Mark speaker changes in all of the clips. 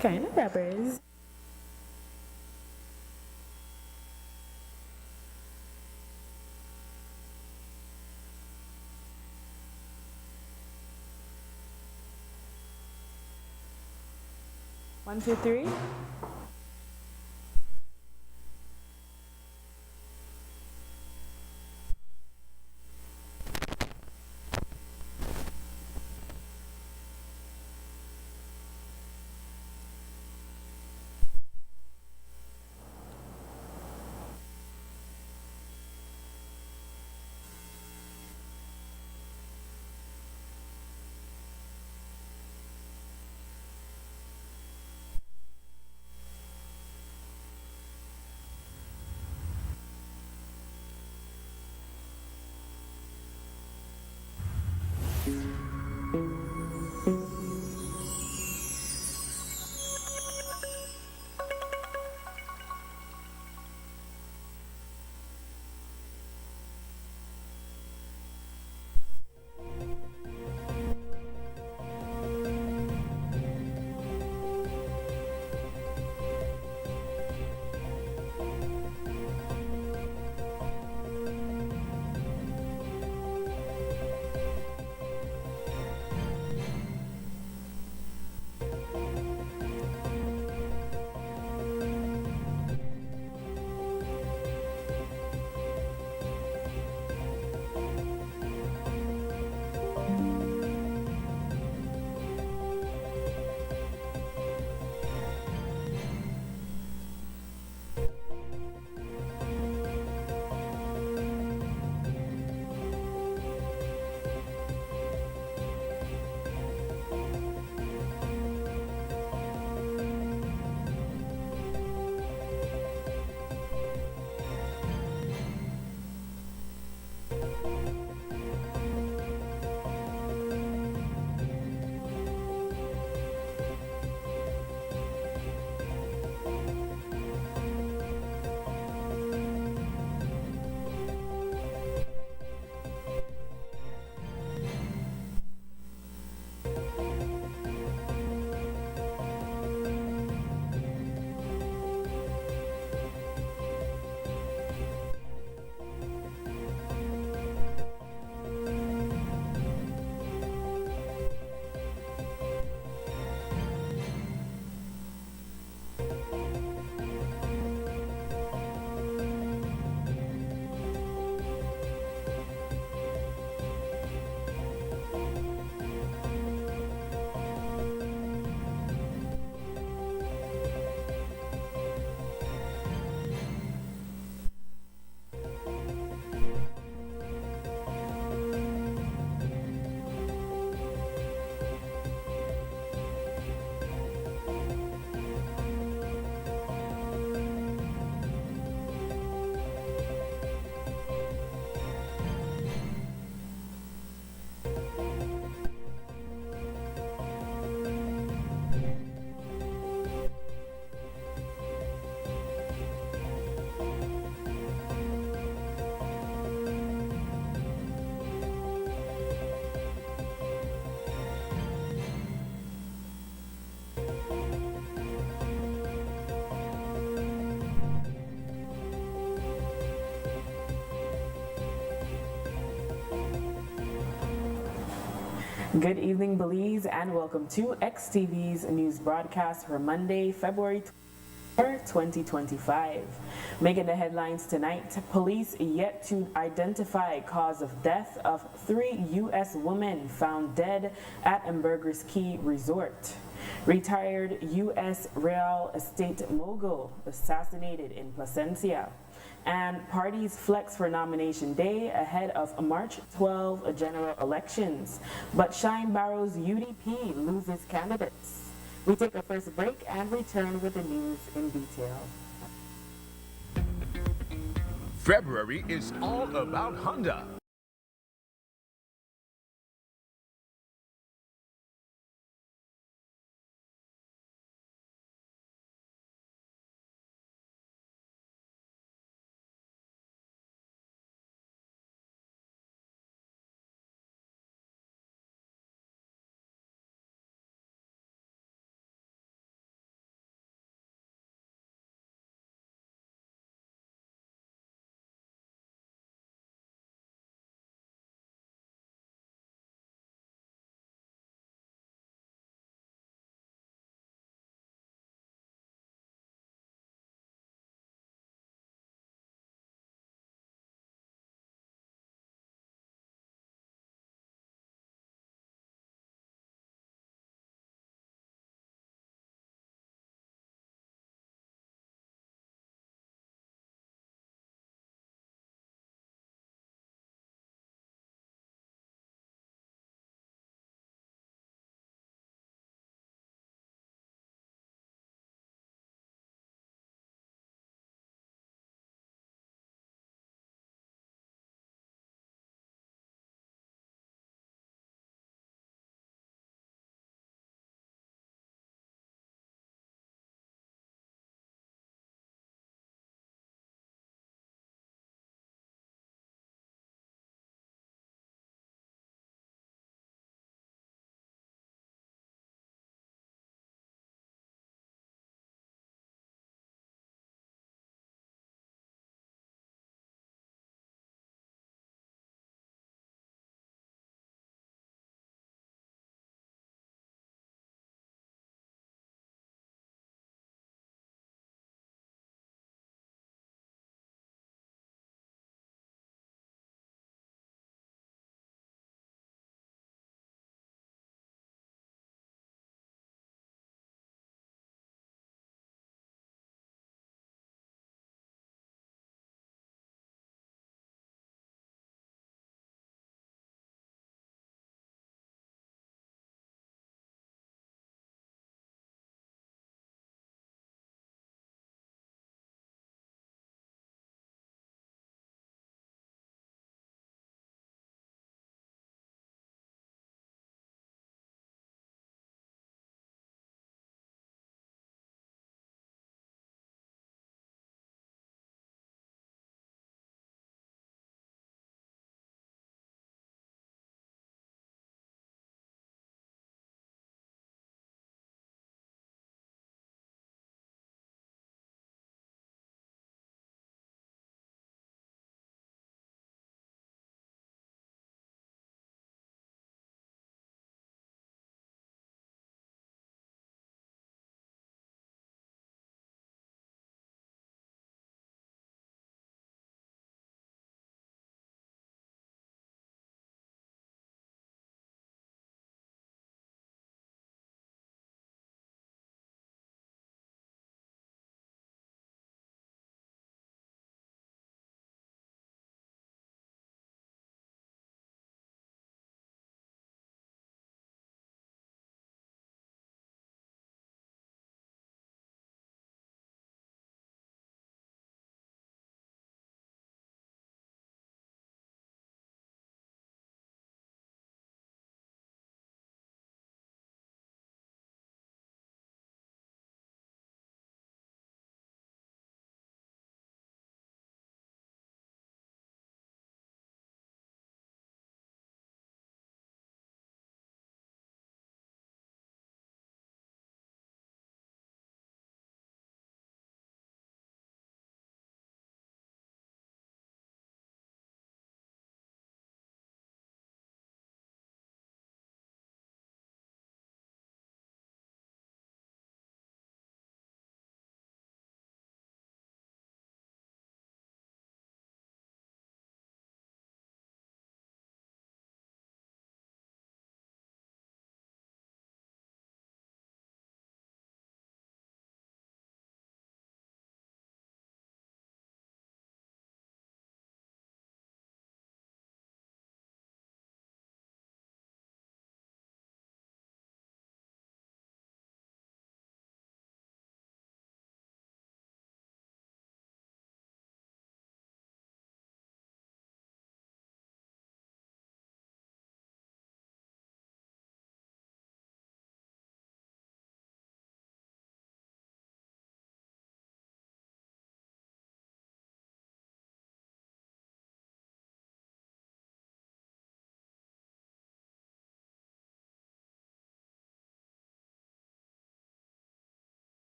Speaker 1: Kind of peppers. One, two, three. Good evening, Belize, and welcome to XTV's news broadcast for Monday, February 2025. Making the headlines tonight, police yet to identify cause of death of 3 U.S. women found dead at Ambergris Key Resort. Retired U.S. real estate mogul assassinated in Placencia. And parties flex for nomination day ahead of March 12 general elections. But Shine Barrow's UDP loses candidates. We take a first break and return with the news in detail.
Speaker 2: February is all about Honda.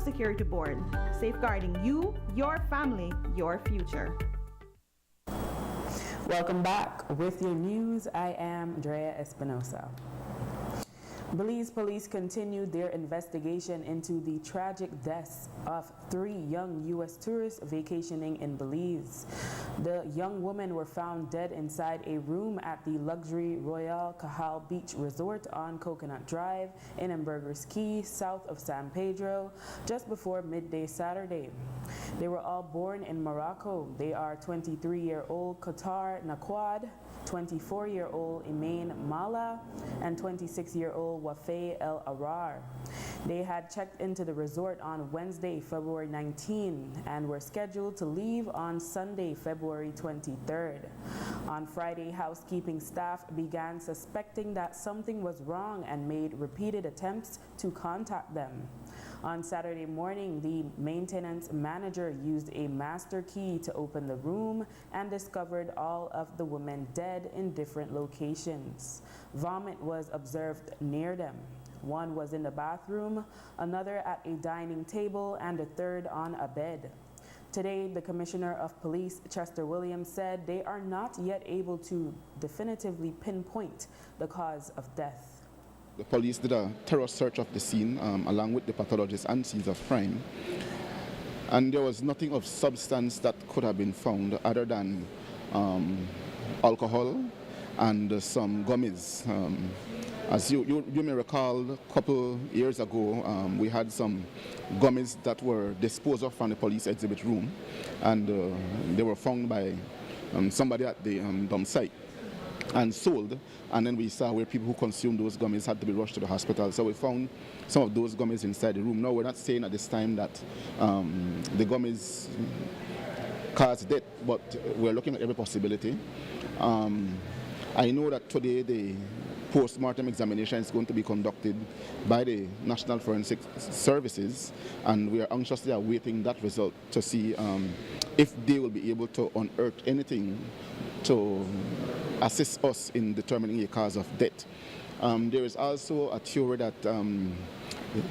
Speaker 3: Social Security Board, safeguarding you, your family, your future.
Speaker 1: Welcome back. With your news, I am Drea Espinosa. Belize police continued their investigation into the tragic deaths of 3 young U.S. tourists vacationing in Belize. The young women were found dead inside a room at the luxury Royal Cajal Beach Resort on Coconut Drive in Ambergris Caye, south of San Pedro, just before midday Saturday. They were all born in Morocco. They are 23-year-old Qatar Naquad, 24-year-old Imain Mala, and 26-year-old Wafay El Arar. They had checked into the resort on Wednesday, February 19, and were scheduled to leave on Sunday, February 23rd. On Friday, housekeeping staff began suspecting that something was wrong and made repeated attempts to contact them. On Saturday morning, the maintenance manager used a master key to open the room and discovered all of the women dead in different locations. Vomit was observed near them. One was in the bathroom, another at a dining table, and a third on a bed. Today, the Commissioner of Police, Chester Williams, said they are not yet able to definitively pinpoint the cause of death.
Speaker 4: The police did a thorough search of the scene along with the pathologists and scenes of crime, and there was nothing of substance that could have been found other than alcohol and some gummies. As you may recall, a couple years ago, we had some gummies that were disposed of from the police exhibit room, and they were found by somebody at the dump site and sold, and then we saw where people who consumed those gummies had to be rushed to the hospital. So we found some of those gummies inside the room. Now, we're not saying at this time that the gummies caused death, but we're looking at every possibility. I know that today the post-mortem examination is going to be conducted by the National Forensic Services, and we are anxiously awaiting that result to see if they will be able to unearth anything to assist us in determining a cause of death. There is also a theory that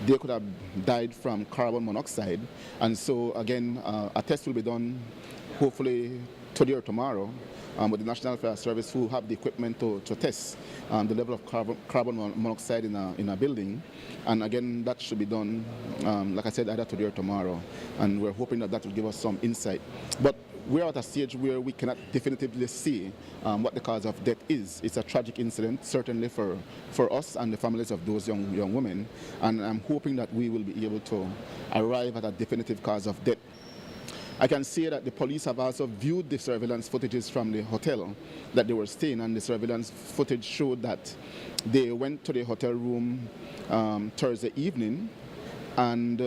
Speaker 4: they could have died from carbon monoxide, and so again a test will be done hopefully today or tomorrow with the National Fire Service, who have the equipment to test the level of carbon monoxide in a building, and again that should be done like I said, either today or tomorrow, and we're hoping that will give us some insight. But we're at a stage where we cannot definitively say what the cause of death is. It's a tragic incident, certainly for us and the families of those young women, and I'm hoping that we will be able to arrive at a definitive cause of death. I can say that the police have also viewed the surveillance footages from the hotel that they were staying, and the surveillance footage showed that they went to the hotel room Thursday evening, and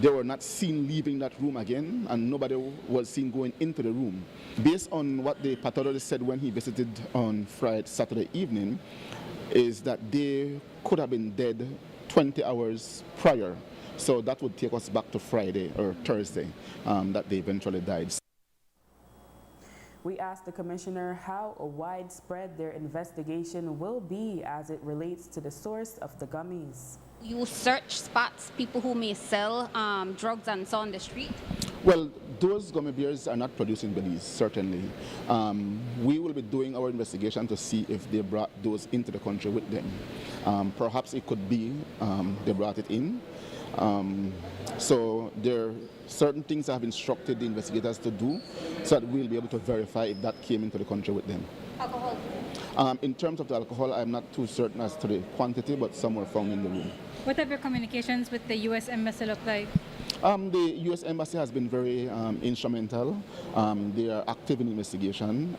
Speaker 4: they were not seen leaving that room again, and nobody was seen going into the room. Based on what the pathologist said when he visited on Saturday evening, is that they could have been dead 20 hours prior. So that would take us back to Friday or Thursday that they eventually died.
Speaker 1: We asked the Commissioner how widespread their investigation will be as it relates to the source of the gummies.
Speaker 5: You search spots, people who may sell drugs and so on the street?
Speaker 4: Well, those gummy bears are not produced in Belize, certainly. We will be doing our investigation to see if they brought those into the country with them. Perhaps it could be they brought it in. So there are certain things I have instructed the investigators to do so that we'll be able to verify if that came into the country with them.
Speaker 5: Alcohol?
Speaker 4: In terms of the alcohol, I'm not too certain as to the quantity, but some were found in the room.
Speaker 6: What have your communications with the U.S. Embassy look like?
Speaker 4: The U.S. Embassy has been very instrumental. They are active in investigation.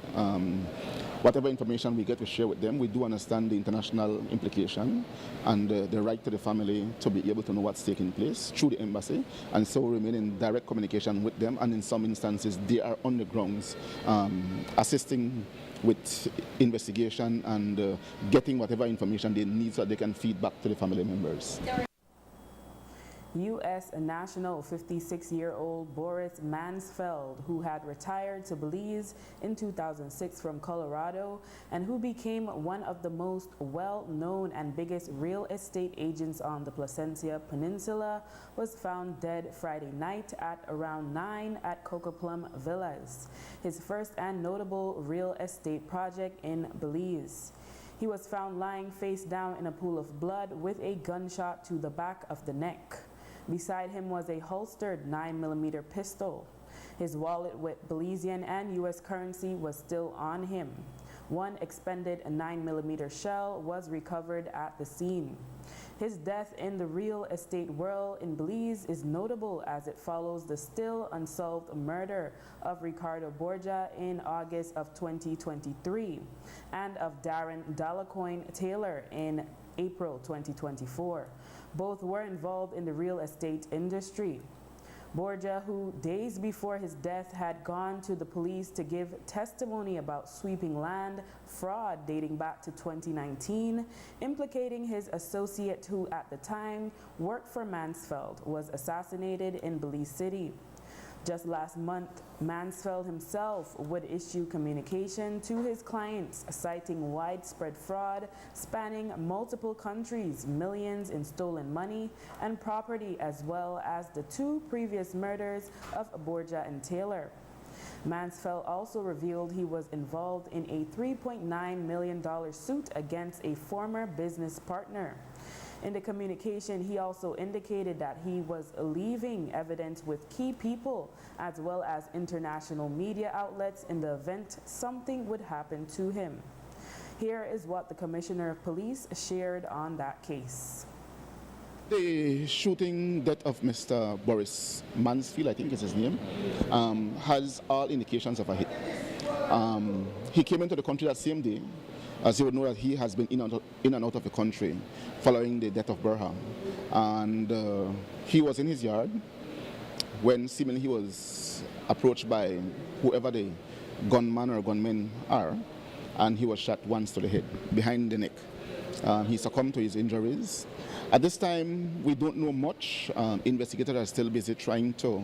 Speaker 4: Whatever information we get to share with them, we do understand the international implication and the right to the family to be able to know what's taking place through the embassy, and so we remain in direct communication with them, and in some instances they are on the grounds assisting with investigation and getting whatever information they need so that they can feed back to the family members.
Speaker 1: U.S. national 56-year-old Boris Mansfeld, who had retired to Belize in 2006 from Colorado and who became one of the most well-known and biggest real estate agents on the Placentia Peninsula, was found dead Friday night at around 9 at Coco Plum Villas, his first and notable real estate project in Belize. He was found lying face down in a pool of blood with a gunshot to the back of the neck. Beside him was a holstered 9mm pistol. His wallet with Belizean and U.S. currency was still on him. One expended 9mm shell was recovered at the scene. His death in the real estate world in Belize is notable as it follows the still unsolved murder of Ricardo Borgia in August of 2023 and of Darren Dalacoin Taylor in April 2024. Both were involved in the real estate industry. Borgia, who days before his death had gone to the police to give testimony about sweeping land fraud dating back to 2019, implicating his associate who at the time worked for Mansfeld, was assassinated in Belize City. Just last month, Mansfeld himself would issue communication to his clients citing widespread fraud spanning multiple countries, millions in stolen money and property, as well as the 2 previous murders of Borgia and Taylor. Mansfeld also revealed he was involved in a $3.9 million suit against a former business partner. In the communication, he also indicated that he was leaving evidence with key people as well as international media outlets in the event something would happen to him. Here is what the Commissioner of Police shared on that case.
Speaker 4: The shooting death of Mr. Boris Mansfield, I think is his name, has all indications of a hit. He came into the country that same day. As you would know, that he has been in and out of the country following the death of Borja. And he was in his yard when seemingly he was approached by whoever the gunman or gunmen are, and he was shot once to the head, behind the neck. He succumbed to his injuries. At this time, we don't know much. Investigators are still busy trying to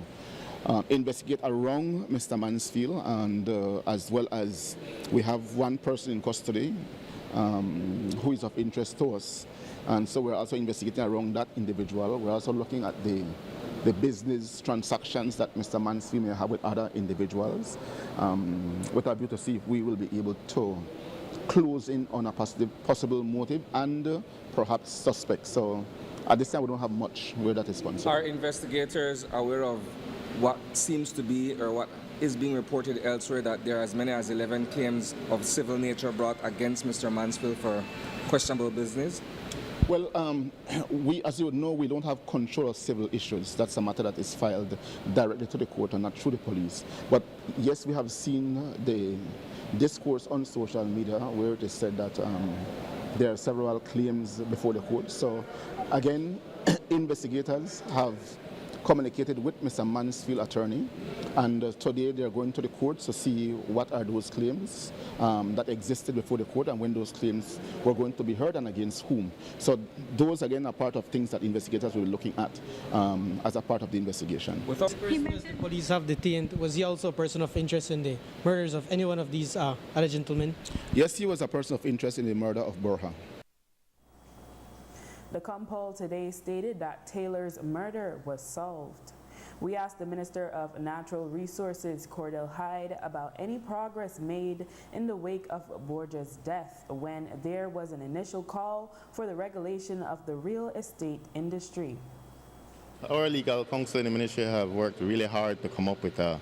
Speaker 4: investigate around Mr. Mansfield, and as well as we have one person in custody who is of interest to us, and so we're also investigating around that individual. We're also looking at the business transactions that Mr. Mansfield may have with other individuals, with a view to see if we will be able to close in on a possible motive and perhaps suspect. So at this time we don't have much where that is concerned.
Speaker 7: Are investigators aware of what seems to be or what is being reported elsewhere, that there are as many as 11 claims of civil nature brought against Mr. Mansfield for questionable business?
Speaker 4: Well, we, as you would know, we don't have control of civil issues. That's a matter that is filed directly to the court and not through the police. But yes, we have seen the discourse on social media where it is said that there are several claims before the court. So again, investigators have communicated with Mr. Mansfield's attorney, and today they are going to the court to see what are those claims that existed before the court and when those claims were going to be heard and against whom. So those again are part of things that investigators will be looking at as a part of the investigation.
Speaker 8: He mentioned the police have detained. Was he also a person of interest in the murders of any one of these other gentlemen?
Speaker 4: Yes, he was a person of interest in the murder of Borja.
Speaker 1: The Compol today stated that Taylor's murder was solved. We asked the Minister of Natural Resources, Cordell Hyde, about any progress made in the wake of Borgia's death when there was an initial call for the regulation of the real estate industry.
Speaker 9: Our legal counsel in the ministry have worked really hard to come up with a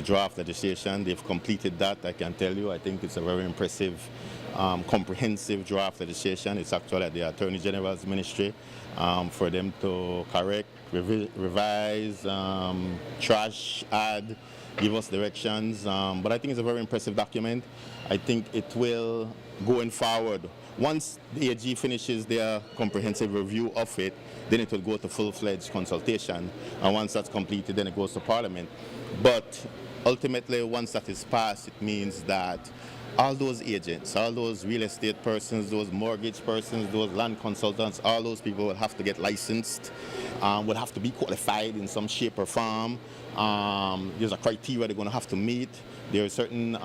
Speaker 9: draft legislation. They've completed that, I can tell you. I think it's a very impressive, comprehensive draft legislation. It's actually at the Attorney General's ministry for them to correct, revise, trash, add, give us directions. But I think it's a very impressive document. I think it will, going forward, once the AG finishes their comprehensive review of it, then it will go to full-fledged consultation. And once that's completed, then it goes to Parliament. But ultimately, once that is passed, it means that all those agents, all those real estate persons, those mortgage persons, those land consultants, all those people will have to get licensed, will have to be qualified in some shape or form. There's a criteria they're going to have to meet. There are certain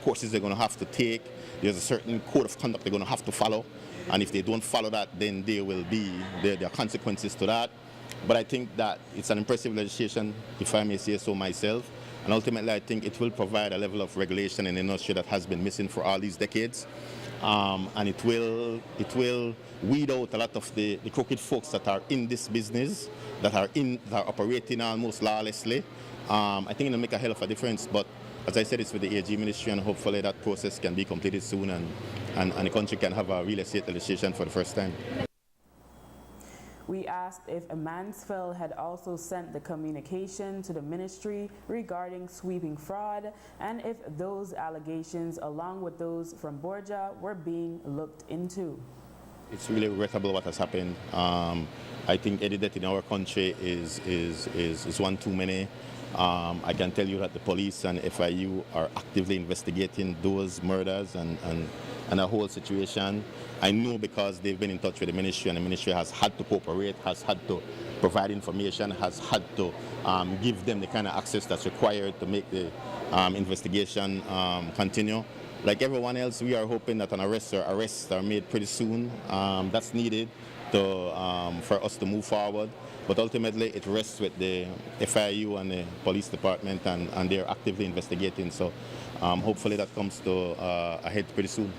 Speaker 9: courses they're going to have to take. There's a certain code of conduct they're going to have to follow. And if they don't follow that, then there are consequences to that. But I think that it's an impressive legislation, if I may say so myself. And ultimately, I think it will provide a level of regulation in the industry that has been missing for all these decades. And it will weed out a lot of the crooked folks that are in this business, that are operating almost lawlessly. I think it'll make a hell of a difference. But as I said, it's with the AG ministry, and hopefully that process can be completed soon, and the country can have a real estate legislation for the first time.
Speaker 1: We asked if Mansfield had also sent the communication to the ministry regarding sweeping fraud, and if those allegations, along with those from Borgia, were being looked into.
Speaker 9: It's really regrettable what has happened. I think any death in our country is one too many. I can tell you that the police and FIU are actively investigating those murders and the whole situation. I know because they've been in touch with the ministry, and the ministry has had to cooperate, has had to provide information, has had to give them the kind of access that's required to make the investigation continue. Like everyone else, we are hoping that an arrests are made pretty soon. That's needed for us to move forward. But ultimately, it rests with the FIU and the police department, and they're actively investigating. So hopefully that comes to a head pretty soon.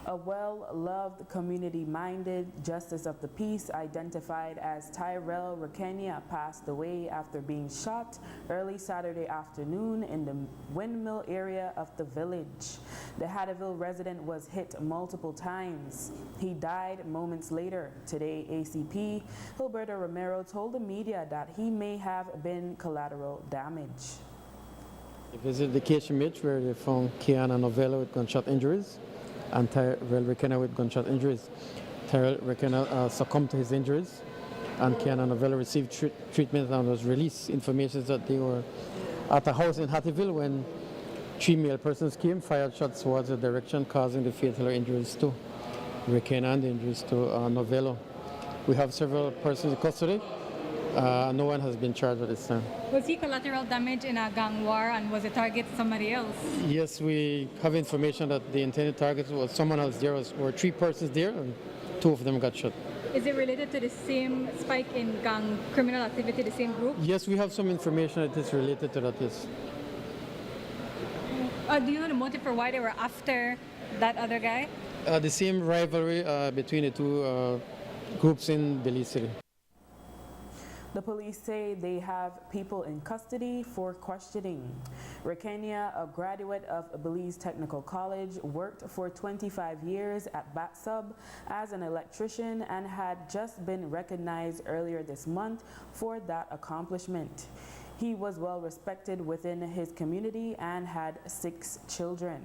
Speaker 1: A well-loved, community-minded justice of the peace identified as Tyrell Rakenia passed away after being shot early Saturday afternoon in the Windmill area of the village. The Hattaville resident was hit multiple times. He died moments later. Today, ACP Gilberto Romero told the media that he may have been collateral damage.
Speaker 8: They visited the KHMH where they found Kiana Novello with gunshot injuries and Tyrell Rakenia with gunshot injuries. Tyrell Rakenia succumbed to his injuries, and Kiana Novello received treatment and was released. Information is that they were at a house in Hattieville when 3 male persons came, fired shots towards the direction, causing the fatal injuries to Rakenia and the injuries to Novello. We have several persons in custody. No one has been charged at this time.
Speaker 6: Was he collateral damage in a gang war, and was the target somebody else?
Speaker 8: Yes, we have information that the intended target was someone else. There were 3 persons there, and 2 of them got shot.
Speaker 6: Is it related to the same spike in gang criminal activity, the same group?
Speaker 8: Yes, we have some information that is related to that, yes.
Speaker 6: Do you know the motive for why they were after that other guy?
Speaker 8: The same rivalry between the 2 groups in Belize City.
Speaker 1: The police say they have people in custody for questioning. Rakenia, a graduate of Belize Technical College, worked for 25 years at BATSUB as an electrician and had just been recognized earlier this month for that accomplishment. He was well respected within his community and had 6 children.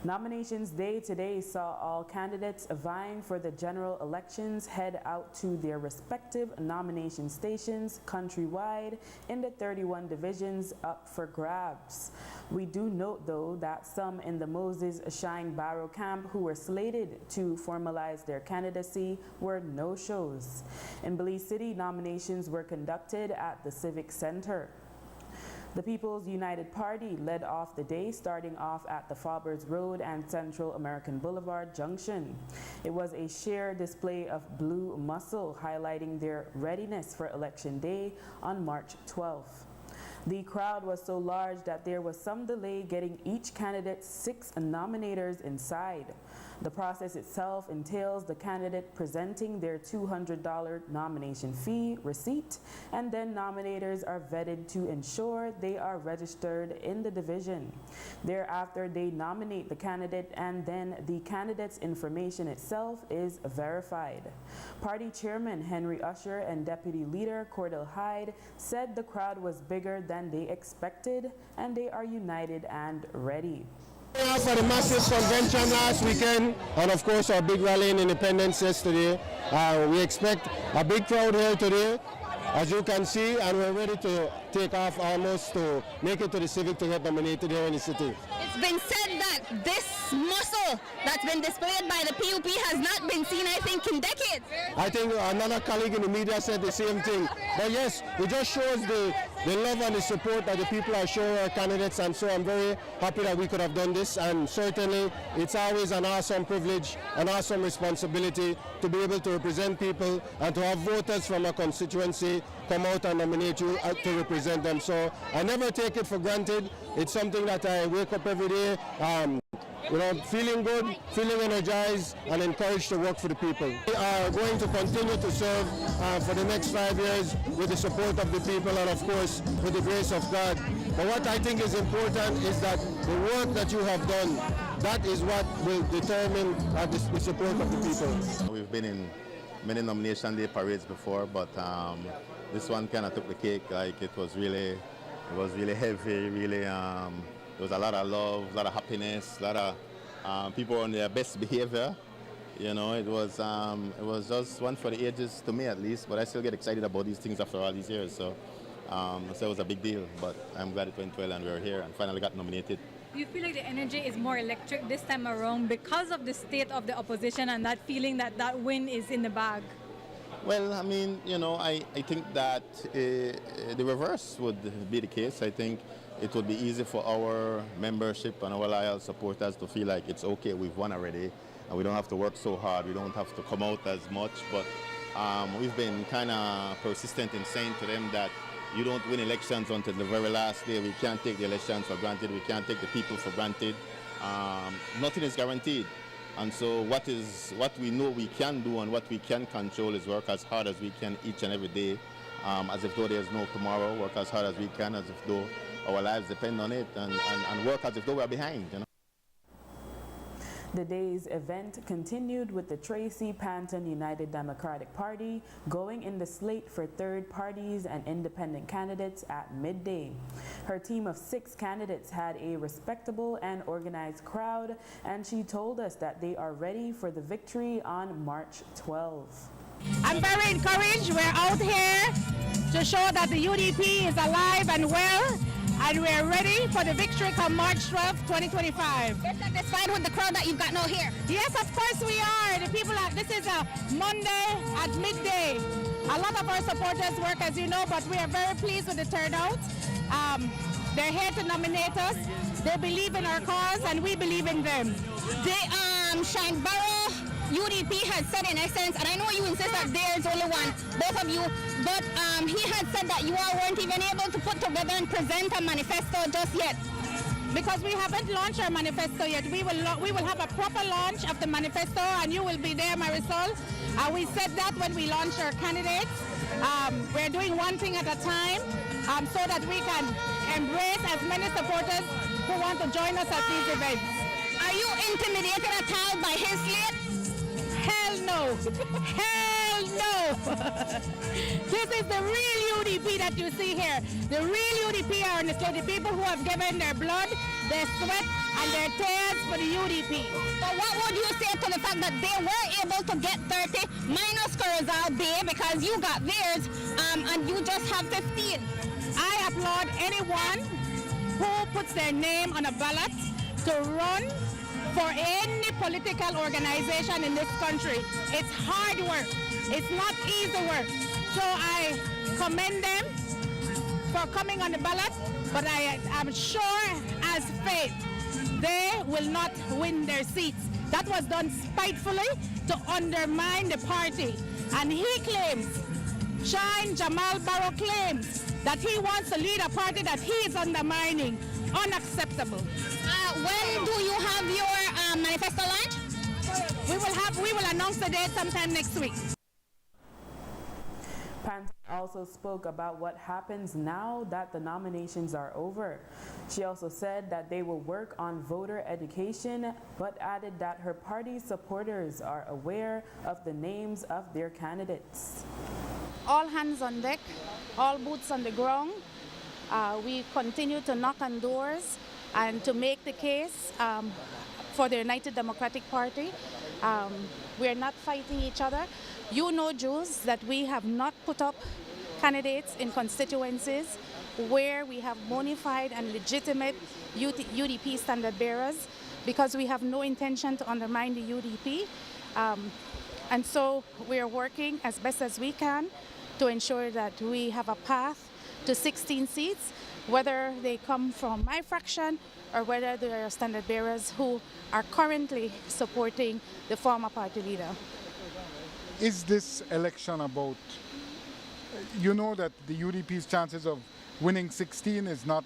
Speaker 1: Nominations Day today saw all candidates vying for the general elections head out to their respective nomination stations countrywide in the 31 divisions up for grabs. We do note, though, that some in the Moses Shine Barrow camp who were slated to formalize their candidacy were no-shows. In Belize City, nominations were conducted at the Civic Center. The People's United Party led off the day, starting off at the Faubers Road and Central American Boulevard Junction. It was a sheer display of blue muscle, highlighting their readiness for Election Day on March 12th. The crowd was so large that there was some delay getting each candidate's 6 nominators inside. The process itself entails the candidate presenting their $200 nomination fee receipt, and then nominators are vetted to ensure they are registered in the division. Thereafter, they nominate the candidate, and then the candidate's information itself is verified. Party Chairman Henry Usher and Deputy Leader Cordell Hyde said the crowd was bigger than they expected, and they are united and ready.
Speaker 10: For the Masses Convention last weekend, and of course our big rally in Independence yesterday, we expect a big crowd here today. as you can see, and we're ready to take off almost to make it to the Civic to get nominated here in the city.
Speaker 11: It's been said that this muscle that's been displayed by the PUP has not been seen, I think, in decades.
Speaker 10: I think another colleague in the media said the same thing. But yes, it just shows the love and the support that the people are showing our candidates, and so I'm very happy that we could have done this, and certainly it's always an awesome privilege, an awesome responsibility to be able to represent people and to have voters from a constituency come out and nominate you to represent them. So I never take it for granted. It's something that I wake up every day feeling good, feeling energized and encouraged to work for the people. We are going to continue to serve for the next 5 years with the support of the people and of course with the grace of God. But what I think is important is that the work that you have done, that is what will determine the support of the people.
Speaker 9: We've been in many nomination day parades before, but this one kind of took the cake. Like it was really heavy, really. There was a lot of love, a lot of happiness, a lot of people on their best behavior. You know, it was just one for the ages to me at least, but I still get excited about these things after all these years. So it was a big deal, but I'm glad it went well and we're here and finally got nominated.
Speaker 6: Do you feel like the energy is more electric this time around because of the state of the opposition and that feeling that that win is in the bag?
Speaker 9: Well, I mean, you know, I think that the reverse would be the case. I think it would be easy for our membership and our loyal supporters to feel like it's okay, we've won already, and we don't have to work so hard, we don't have to come out as much. But we've been kind of persistent in saying to them that you don't win elections until the very last day. We can't take the elections for granted. We can't take the people for granted. Nothing is guaranteed. And so what we know we can do and what we can control is work as hard as we can each and every day, as if though there's no tomorrow, work as hard as we can, as if though our lives depend on it, and work as if though we're behind, you know.
Speaker 1: The day's event continued with the Tracy Panton United Democratic Party going in the slate for third parties and independent candidates at midday. Her team of 6 candidates had a respectable and organized crowd, and she told us that they are ready for the victory on March 12.
Speaker 12: I'm very encouraged. We're out here to show that the UDP is alive and well, and we're ready for the victory come March 12, 2025.
Speaker 11: You're satisfied with the crowd that you've got now here?
Speaker 12: Yes, of course we are. The people this is a Monday at midday. A lot of our supporters work, as you know, but we are very pleased with the turnout. They're here to nominate us. They believe in our cause, and we believe in them.
Speaker 11: Shine Barrow UDP has said in essence, and I know you insist that there's only one, both of you, but he had said that you all weren't even able to put together and present a manifesto just yet.
Speaker 12: Because we haven't launched our manifesto yet. We will have a proper launch of the manifesto, and you will be there, Marisol. We said that when we launched our candidates. We're doing one thing at a time so that we can embrace as many supporters who want to join us at these events.
Speaker 11: Are you intimidated at all by his slate?
Speaker 12: Hell no. Hell no. This is the real UDP that you see here. The real UDP are on the slate, the people who have given their blood, their sweat, and their tears for the UDP.
Speaker 11: But what would you say to the fact that they were able to get 30 minus Corozal Bay because you got theirs and you just have 15?
Speaker 12: I applaud anyone who puts their name on a ballot to run for any political organization in this country. It's hard work. It's not easy work. So I commend them for coming on the ballot, but I am sure as fate they will not win their seats. That was done spitefully to undermine the party. And he claims, Shine Jamal Barrow claims, that he wants to lead a party that he is undermining. Unacceptable.
Speaker 11: When do you have your manifesto launch?
Speaker 12: We will announce the date sometime next week.
Speaker 1: Panton also spoke about what happens now that the nominations are over. She also said that they will work on voter education, but added that her party's supporters are aware of the names of their candidates.
Speaker 13: All hands on deck, all boots on the ground. We continue to knock on doors and to make the case for the United Democratic Party. We are not fighting each other. You know, Jews, that we have not put up candidates in constituencies where we have bona fide and legitimate UDP standard bearers, because we have no intention to undermine the UDP. And so we are working as best as we can to ensure that we have a path to 16 seats, whether they come from my fraction or whether they are standard bearers who are currently supporting the former party leader.
Speaker 14: Is this election about, you know that the UDP's chances of winning 16 is not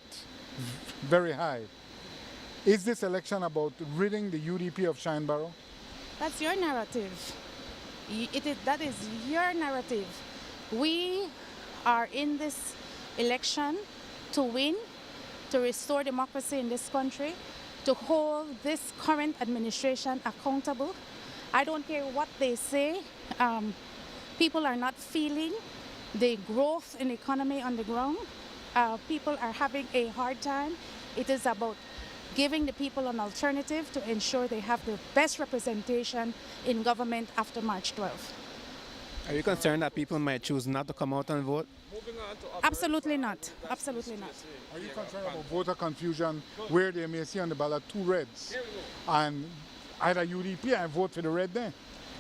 Speaker 14: very high. Is this election about ridding the UDP of Shineborough?
Speaker 13: That's your narrative. That is your narrative. We are in this election to win, to restore democracy in this country, to hold this current administration accountable. I don't care what they say. People are not feeling the growth in the economy on the ground. People are having a hard time. It is about giving the people an alternative to ensure they have the best representation in government after March 12th.
Speaker 15: Are you concerned that people might choose not to come out and vote?
Speaker 13: Absolutely not. Absolutely not.
Speaker 14: Are you concerned about voter confusion where they may see on the ballot two reds and either UDP and vote for the red there?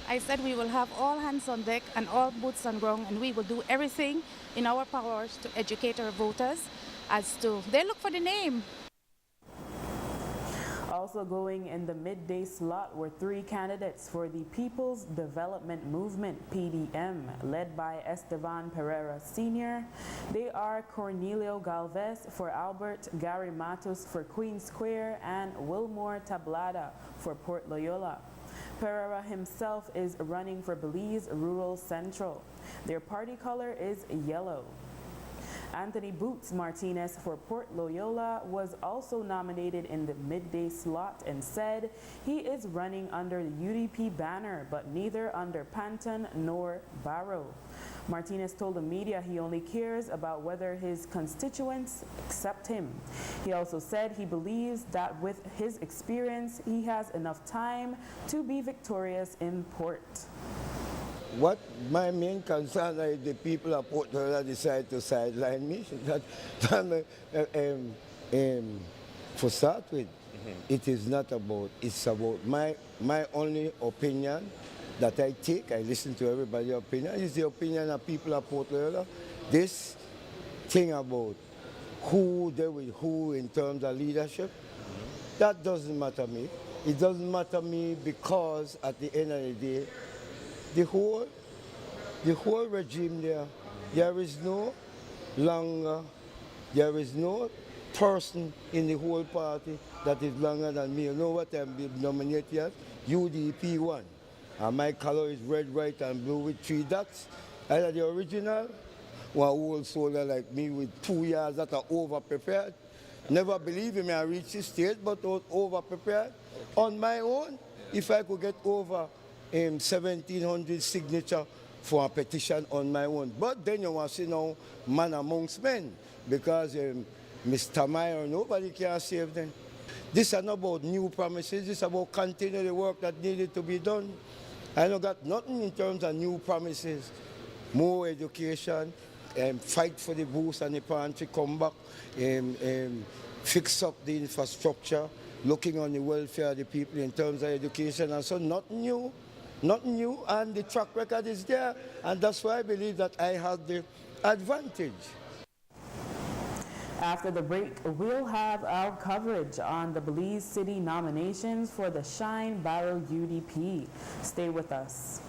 Speaker 13: I said we will have all hands on deck and all boots on ground, and we will do everything in our powers to educate our voters as to, they look for the name.
Speaker 1: Also going in the midday slot were 3 candidates for the People's Development Movement, PDM, led by Esteban Pereira Sr. They are Cornelio Galvez for Albert, Gary Matos for Queen Square, and Wilmore Tablada for Port Loyola. Pereira himself is running for Belize Rural Central. Their party color is yellow. Anthony Boots Martinez for Port Loyola was also nominated in the midday slot and said he is running under the UDP banner, but neither under Panton nor Barrow. Martinez told the media he only cares about whether his constituents accept him. He also said he believes that with his experience, he has enough time to be victorious in Port.
Speaker 16: What my main concern is the people of Port Loyola decide to sideline me. For start with, it is not about, it's about my only opinion that I take. I listen to everybody's opinion. It's the opinion of people of Port Loyola. This thing about who they will who in terms of leadership, that doesn't matter me. It doesn't matter me because at the end of the day, the whole regime there is no longer, there is no person in the whole party that is longer than me. You know what I'm nominated as? UDP 1. And my color is red, white, and blue with 3 dots. Either the original, one old soldier like me with 2 years that are over-prepared. Never believe in me, I reached this stage, but was over-prepared. On my own, if I could get over 1,700 signatures for a petition on my own. But then you want to see now man amongst men, because Mr. Meyer, nobody can save them. This is not about new promises, this is about continuing the work that needed to be done. I don't got nothing in terms of new promises. More education, fight for the boost and the pantry, come back, fix up the infrastructure, looking on the welfare of the people in terms of education, and so nothing new, and the track record is there, and that's why I believe that I have the advantage.
Speaker 1: After the break, we'll have our coverage on the Belize City nominations for the Shine Barrow UDP. Stay with us.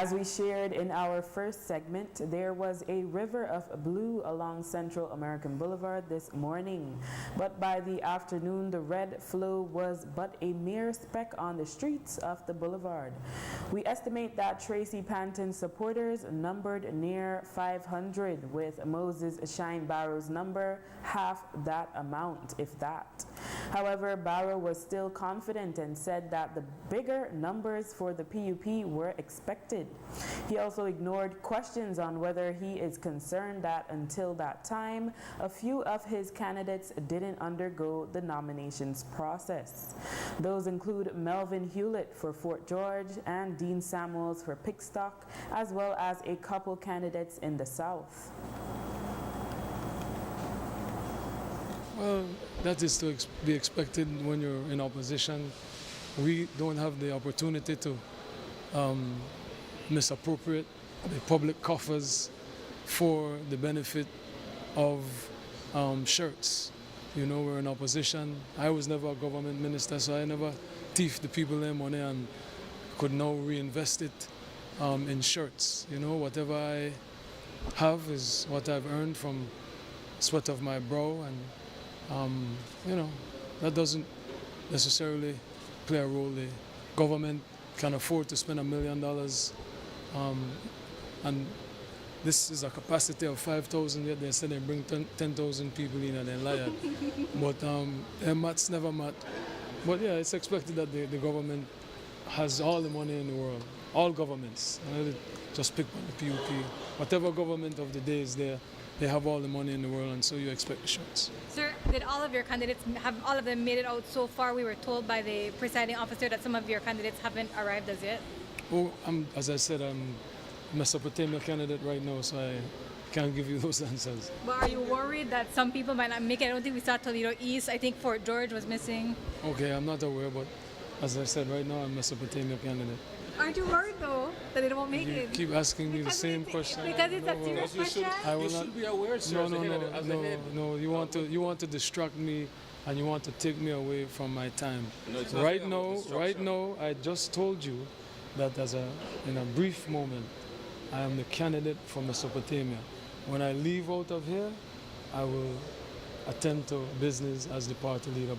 Speaker 1: As we shared in our first segment, there was a river of blue along Central American Boulevard this morning. But by the afternoon, the red flow was but a mere speck on the streets of the boulevard. We estimate that Tracy Panton supporters numbered near 500, with Moses Shine Barrow's number half that amount, if that. However, Barrow was still confident and said that the bigger numbers for the PUP were expected. He also ignored questions on whether he is concerned that until that time, a few of his candidates didn't undergo the nominations process. Those include Melvin Hewlett for Fort George and Dean Samuels for Pickstock, as well as a couple candidates in the South.
Speaker 17: Well, that is to be expected when you're in opposition. We don't have the opportunity to misappropriate the public coffers for the benefit of shirts. You know, we're in opposition. I was never a government minister, so I never thieved the people their money and could now reinvest it in shirts. You know, whatever I have is what I've earned from sweat of my brow, and you know, that doesn't necessarily play a role. The government can afford to spend $1 million, and this is a capacity of 5,000, yet they said they bring 10,000 people in and then lie. But maths never math. But yeah, it's expected that the government has all the money in the world, all governments. Just pick on the PUP. Whatever government of the day is there, they have all the money in the world, and so you expect the shirts.
Speaker 6: Sir, did all of your candidates, have all of them made it out so far? We were told by the presiding officer that some of your candidates haven't arrived as yet.
Speaker 17: Oh, as I said, I'm a Mesopotamia candidate right now, so I can't give you those answers.
Speaker 6: But are you worried that some people might not make it? I don't think we saw Toledo East. I think Fort George was missing.
Speaker 17: Okay, I'm not aware, but as I said, right now I'm a Mesopotamia candidate.
Speaker 6: Aren't you worried though that they won't make
Speaker 17: You
Speaker 6: it?
Speaker 17: keep asking me the same question.
Speaker 6: Because it's a serious question.
Speaker 17: I will
Speaker 18: You should be aware, sir.
Speaker 17: No. You want to distract me, and you want to take me away from my time.
Speaker 18: No, it's not
Speaker 17: right now, I just told you that in a brief moment, I am the candidate for Mesopotamia. When I leave out of here, I will attend to business as the party leader.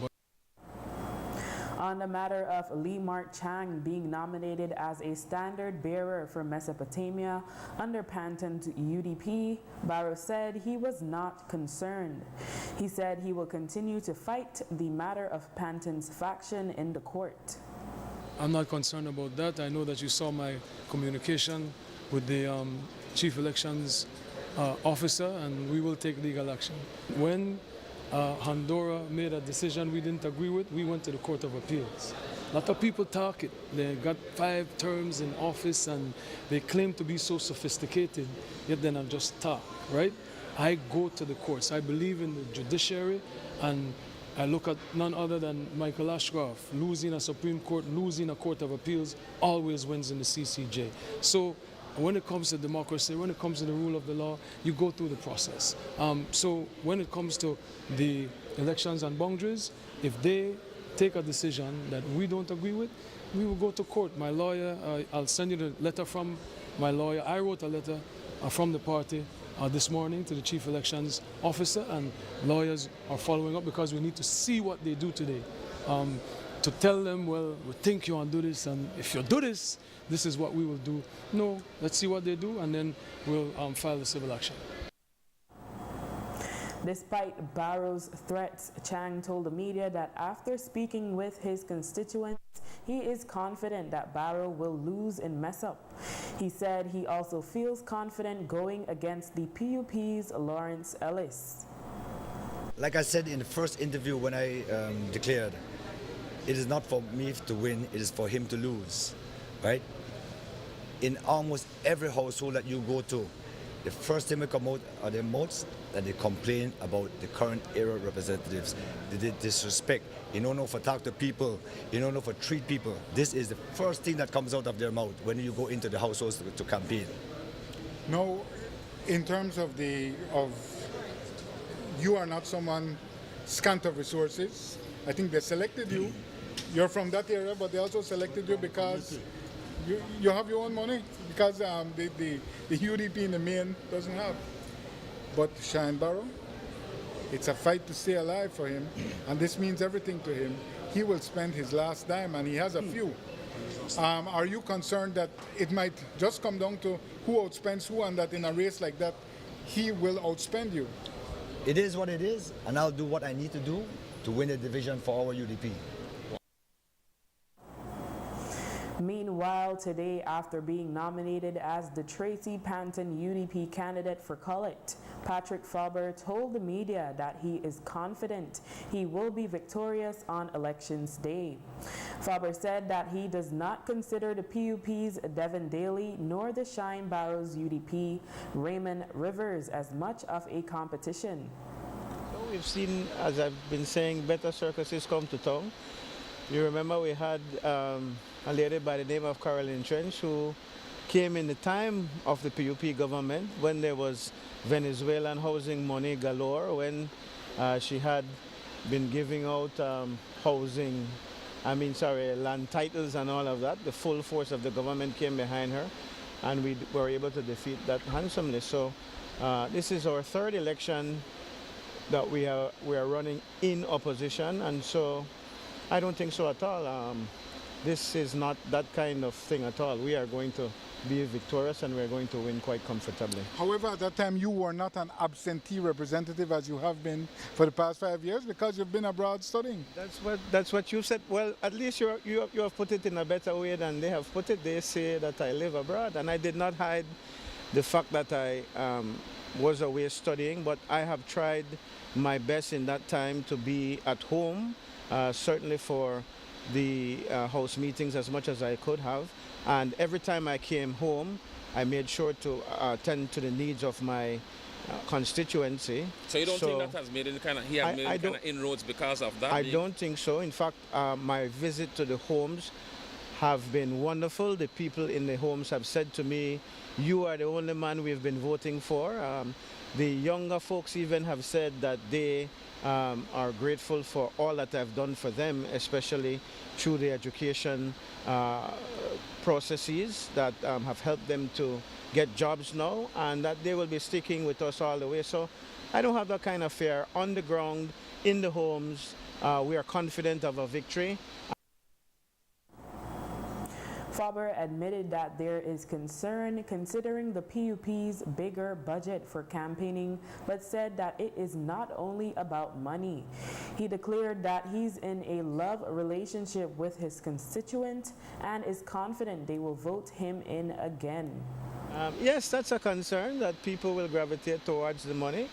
Speaker 1: On the matter of Lee Mark Chang being nominated as a standard bearer for Mesopotamia under Panton's UDP, Barrow said he was not concerned. He said he will continue to fight the matter of Panton's faction in the court.
Speaker 17: I'm not concerned about that. I know that you saw my communication with the chief elections officer, and we will take legal action. When Honduras made a decision we didn't agree with, we went to the Court of Appeals. A lot of people talk it. They got 5 terms in office and they claim to be so sophisticated, yet they're not just talk, right? I go to the courts. I believe in the judiciary, and I look at none other than Michael Ashcroft. Losing a Supreme Court, losing a Court of Appeals, always wins in the CCJ. So when it comes to democracy, when it comes to the rule of the law, you go through the process. So when it comes to the elections and boundaries, if they take a decision that we don't agree with, we will go to court. My lawyer, I'll send you the letter from my lawyer. I wrote a letter from the party this morning to the chief elections officer, and lawyers are following up because we need to see what they do today. To tell them, well, we think you want to do this, and if you do this, this is what we will do. No, let's see what they do, and then we'll file the civil action.
Speaker 1: Despite Barrow's threats, Chang told the media that after speaking with his constituents, he is confident that Barrow will lose in Mess-Up. He said he also feels confident going against the PUP's Lawrence Ellis.
Speaker 19: Like I said in the first interview when I declared, it is not for me to win, it is for him to lose, right? In almost every household that you go to, the first thing we come out are their mouths that they complain about the current era representatives. They did disrespect. You don't know if to talk to people. You don't know if to treat people. This is the first thing that comes out of their mouth when you go into the households to campaign.
Speaker 14: No, in terms of you are not someone scant of resources. I think they selected you. You're from that area, but they also selected you because You have your own money because the UDP in the main doesn't have. But Shine Barrow, it's a fight to stay alive for him, and this means everything to him. He will spend his last dime, and he has a few. Are you concerned that it might just come down to who outspends who, and that in a race like that, he will outspend you?
Speaker 19: It is what it is, and I'll do what I need to do to win the division for our UDP.
Speaker 1: Meanwhile, today, after being nominated as the Tracy Panton UDP candidate for Collett, Patrick Faber told the media that he is confident he will be victorious on Elections Day. Faber said that he does not consider the PUP's Devin Daly nor the Shine Barrows UDP Raymond Rivers as much of a competition.
Speaker 18: So we've seen, as I've been saying, better circuses come to town. You remember we had a lady by the name of Caroline Trench who came in the time of the PUP government when there was Venezuelan housing money galore, when she had been giving out land titles and all of that. The full force of the government came behind her, and we were able to defeat that handsomely. So this is our third election that we are running in opposition, and so I don't think so at all. This is not that kind of thing at all. We are going to be victorious, and we're going to win quite comfortably.
Speaker 14: However, at that time, you were not an absentee representative as you have been for the past 5 years because you've been abroad studying.
Speaker 18: That's what you said. Well, at least you have put it in a better way than they have put it. They say that I live abroad, and I did not hide the fact that I was away studying, but I have tried my best in that time to be at home, certainly for the House meetings as much as I could have. And every time I came home, I made sure to attend to the needs of my constituency.
Speaker 20: So you don't think that has made any kind of inroads because of that?
Speaker 18: I don't think so. In fact, my visit to the homes have been wonderful. The people in the homes have said to me, "You are the only man we've been voting for." The younger folks even have said that they are grateful for all that I've done for them, especially through the education processes that have helped them to get jobs now, and that they will be sticking with us all the way. So I don't have that kind of fear. On the ground, in the homes, we are confident of a victory.
Speaker 1: Faber admitted that there is concern considering the PUP's bigger budget for campaigning, but said that it is not only about money. He declared that he's in a love relationship with his constituent and is confident they will vote him in again.
Speaker 18: Yes, that's a concern, that people will gravitate towards the money.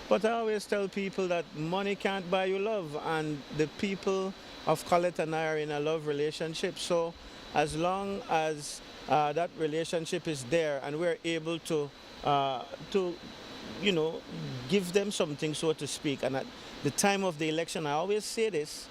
Speaker 18: But I always tell people that money can't buy you love, and the people of Collett and I are in a love relationship. So as long as that relationship is there and we're able to give them something, so to speak. And at the time of the election, I always say this,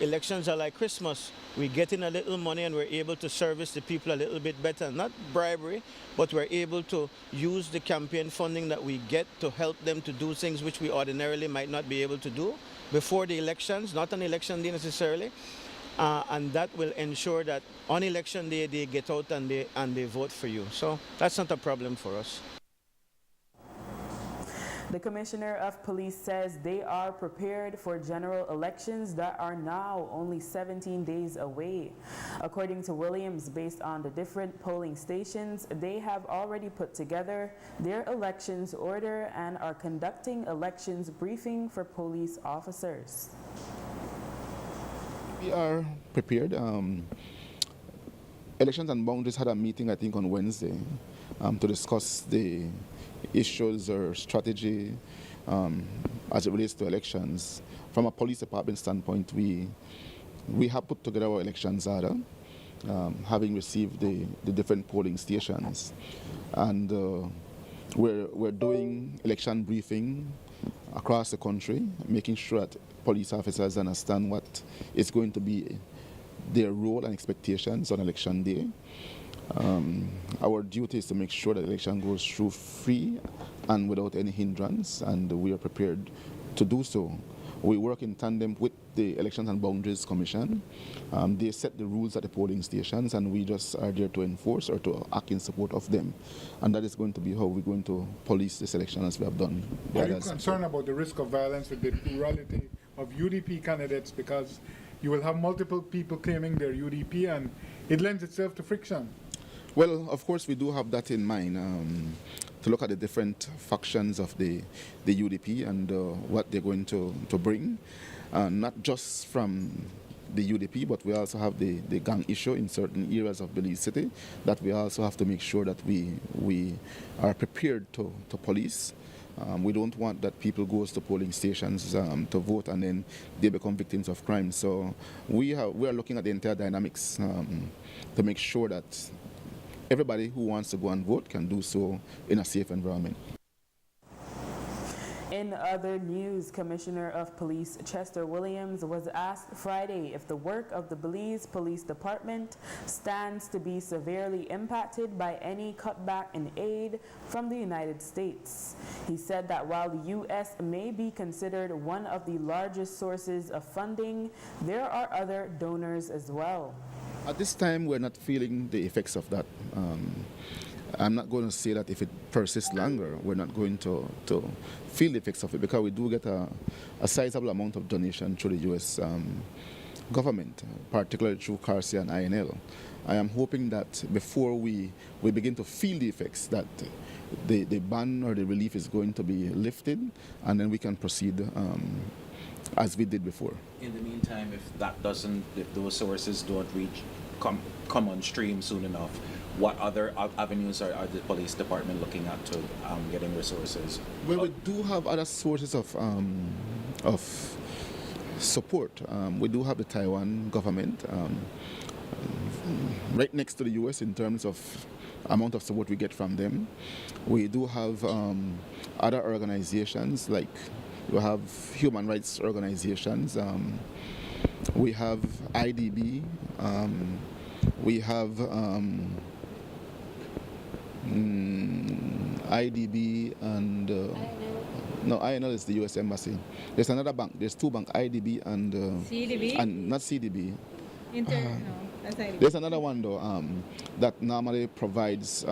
Speaker 18: elections are like Christmas. We get in a little money and we're able to service the people a little bit better. Not bribery, but we're able to use the campaign funding that we get to help them to do things which we ordinarily might not be able to do before the elections, not on election day necessarily. And that will ensure that on election day they get out and they vote for you. So that's not a problem for us.
Speaker 1: The Commissioner of Police says they are prepared for general elections that are now only 17 days away. According to Williams, based on the different polling stations, they have already put together their elections order and are conducting elections briefing for police officers.
Speaker 4: We are prepared. Elections and Boundaries had a meeting, I think, on Wednesday to discuss the issues or strategy as it relates to elections. From a police department standpoint, we have put together our elections order, having received the different polling stations, and we're doing election briefing across the country, making sure that police officers understand what is going to be their role and expectations on election day. Our duty is to make sure that the election goes through free and without any hindrance, and we are prepared to do so. we work in tandem with the Elections and Boundaries Commission. They set the rules at the polling stations, and we just are there to enforce or to act in support of them. And that is going to be how we're going to police this election as we have done.
Speaker 14: Are you concerned about the risk of violence with the plurality of UDP candidates, because you will have multiple people claiming they're UDP and it lends itself to friction?
Speaker 4: Well, of course, we do have that in mind, to look at the different factions of the UDP and what they're going to bring, not just from the UDP, but we also have the gang issue in certain areas of Belize City that we also have to make sure that we are prepared to police. We don't want that people go to polling stations to vote and then they become victims of crime. So we are looking at the entire dynamics to make sure that everybody who wants to go and vote can do so in a safe environment.
Speaker 1: In other news, Commissioner of Police Chester Williams was asked Friday if the work of the Belize Police Department stands to be severely impacted by any cutback in aid from the United States. He said that while the U.S. may be considered one of the largest sources of funding, there are other donors as well.
Speaker 4: At this time, we're not feeling the effects of that. I'm not going to say that if it persists longer, we're not going to feel the effects of it, because we do get a sizable amount of donation through the U.S. Government, particularly through CARSI and INL. I am hoping that before we begin to feel the effects, that the ban or the relief is going to be lifted, and then we can proceed as we did before.
Speaker 21: In the meantime, if those sources don't come on stream soon enough, what other avenues are the police department looking at to getting resources?
Speaker 4: Well, we do have other sources of support. We do have the Taiwan government right next to the U.S. in terms of amount of support we get from them. We do have other organizations, like we have human rights organizations. We have IDB. We have IDB and no, INL is the U.S. Embassy. There's another bank. There's two banks, IDB and
Speaker 6: CDB?
Speaker 4: and not CDB.
Speaker 6: No, that's IDB.
Speaker 4: There's another one though that normally provides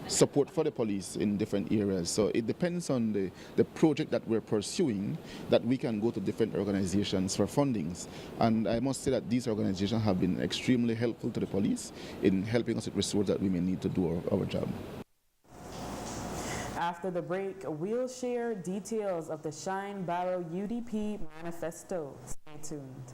Speaker 4: support for the police in different areas. So it depends on the project that we're pursuing, that we can go to different organizations for fundings. And I must say that these organizations have been extremely helpful to the police in helping us with resources that we may need to do our job.
Speaker 1: After the break, we'll share details of the Shine Barrow UDP manifesto. Stay tuned.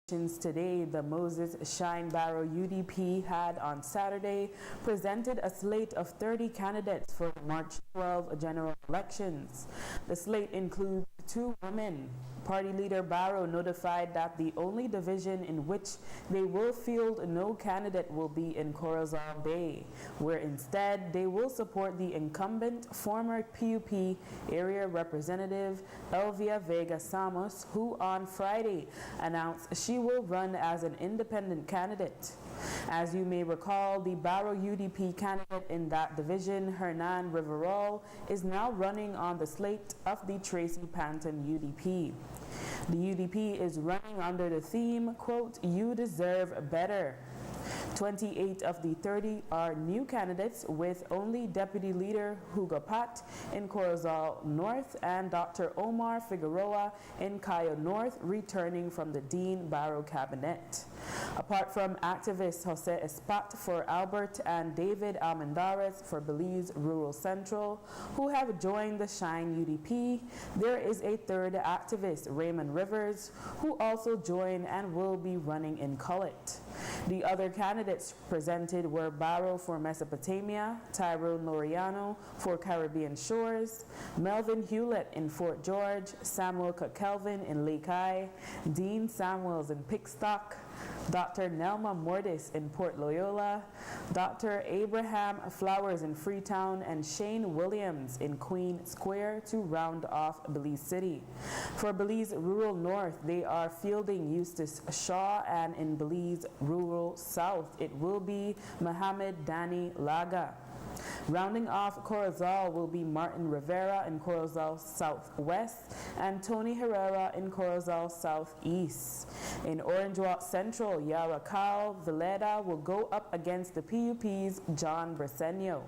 Speaker 1: Today, the Moses Shine Barrow UDP had on Saturday presented a slate of 30 candidates for March 12 general elections. The slate includes 2 women. Party leader Barrow notified that the only division in which they will field no candidate will be in Corozal Bay, where instead they will support the incumbent former PUP area representative Elvia Vega Samos, who on Friday announced she will run as an independent candidate. As you may recall, the Barrow UDP candidate in that division, Hernan Riverol, is now running on the slate of the Tracy Panton UDP. The UDP is running under the theme, quote, "You deserve better." 28 of the 30 are new candidates, with only Deputy Leader Hugo Pat in Corozal North and Dr. Omar Figueroa in Cayo North returning from the Dean Barrow cabinet. Apart from activists Jose Espat for Albert and David Almendarez for Belize Rural Central, who have joined the Shine UDP, there is a third activist, Raymond Rivers, who also joined and will be running in Cullet. The other candidates presented were Barrow for Mesopotamia, Tyrone Loriano for Caribbean Shores, Melvin Hewlett in Fort George, Samuel Kelvin in Lake Eye, Dean Samuels in Pickstock, Dr. Nelma Mortis in Port Loyola, Dr. Abraham Flowers in Freetown, and Shane Williams in Queen Square to round off Belize City. For Belize Rural North, they are fielding Eustace Shaw, and in Belize Rural South, it will be Mohammed Dani Laga. Rounding off Corozal will be Martin Rivera in Corozal Southwest and Tony Herrera in Corozal Southeast. In Orange Walk Central, Yara Cal Villeda will go up against the PUP's John Briceño.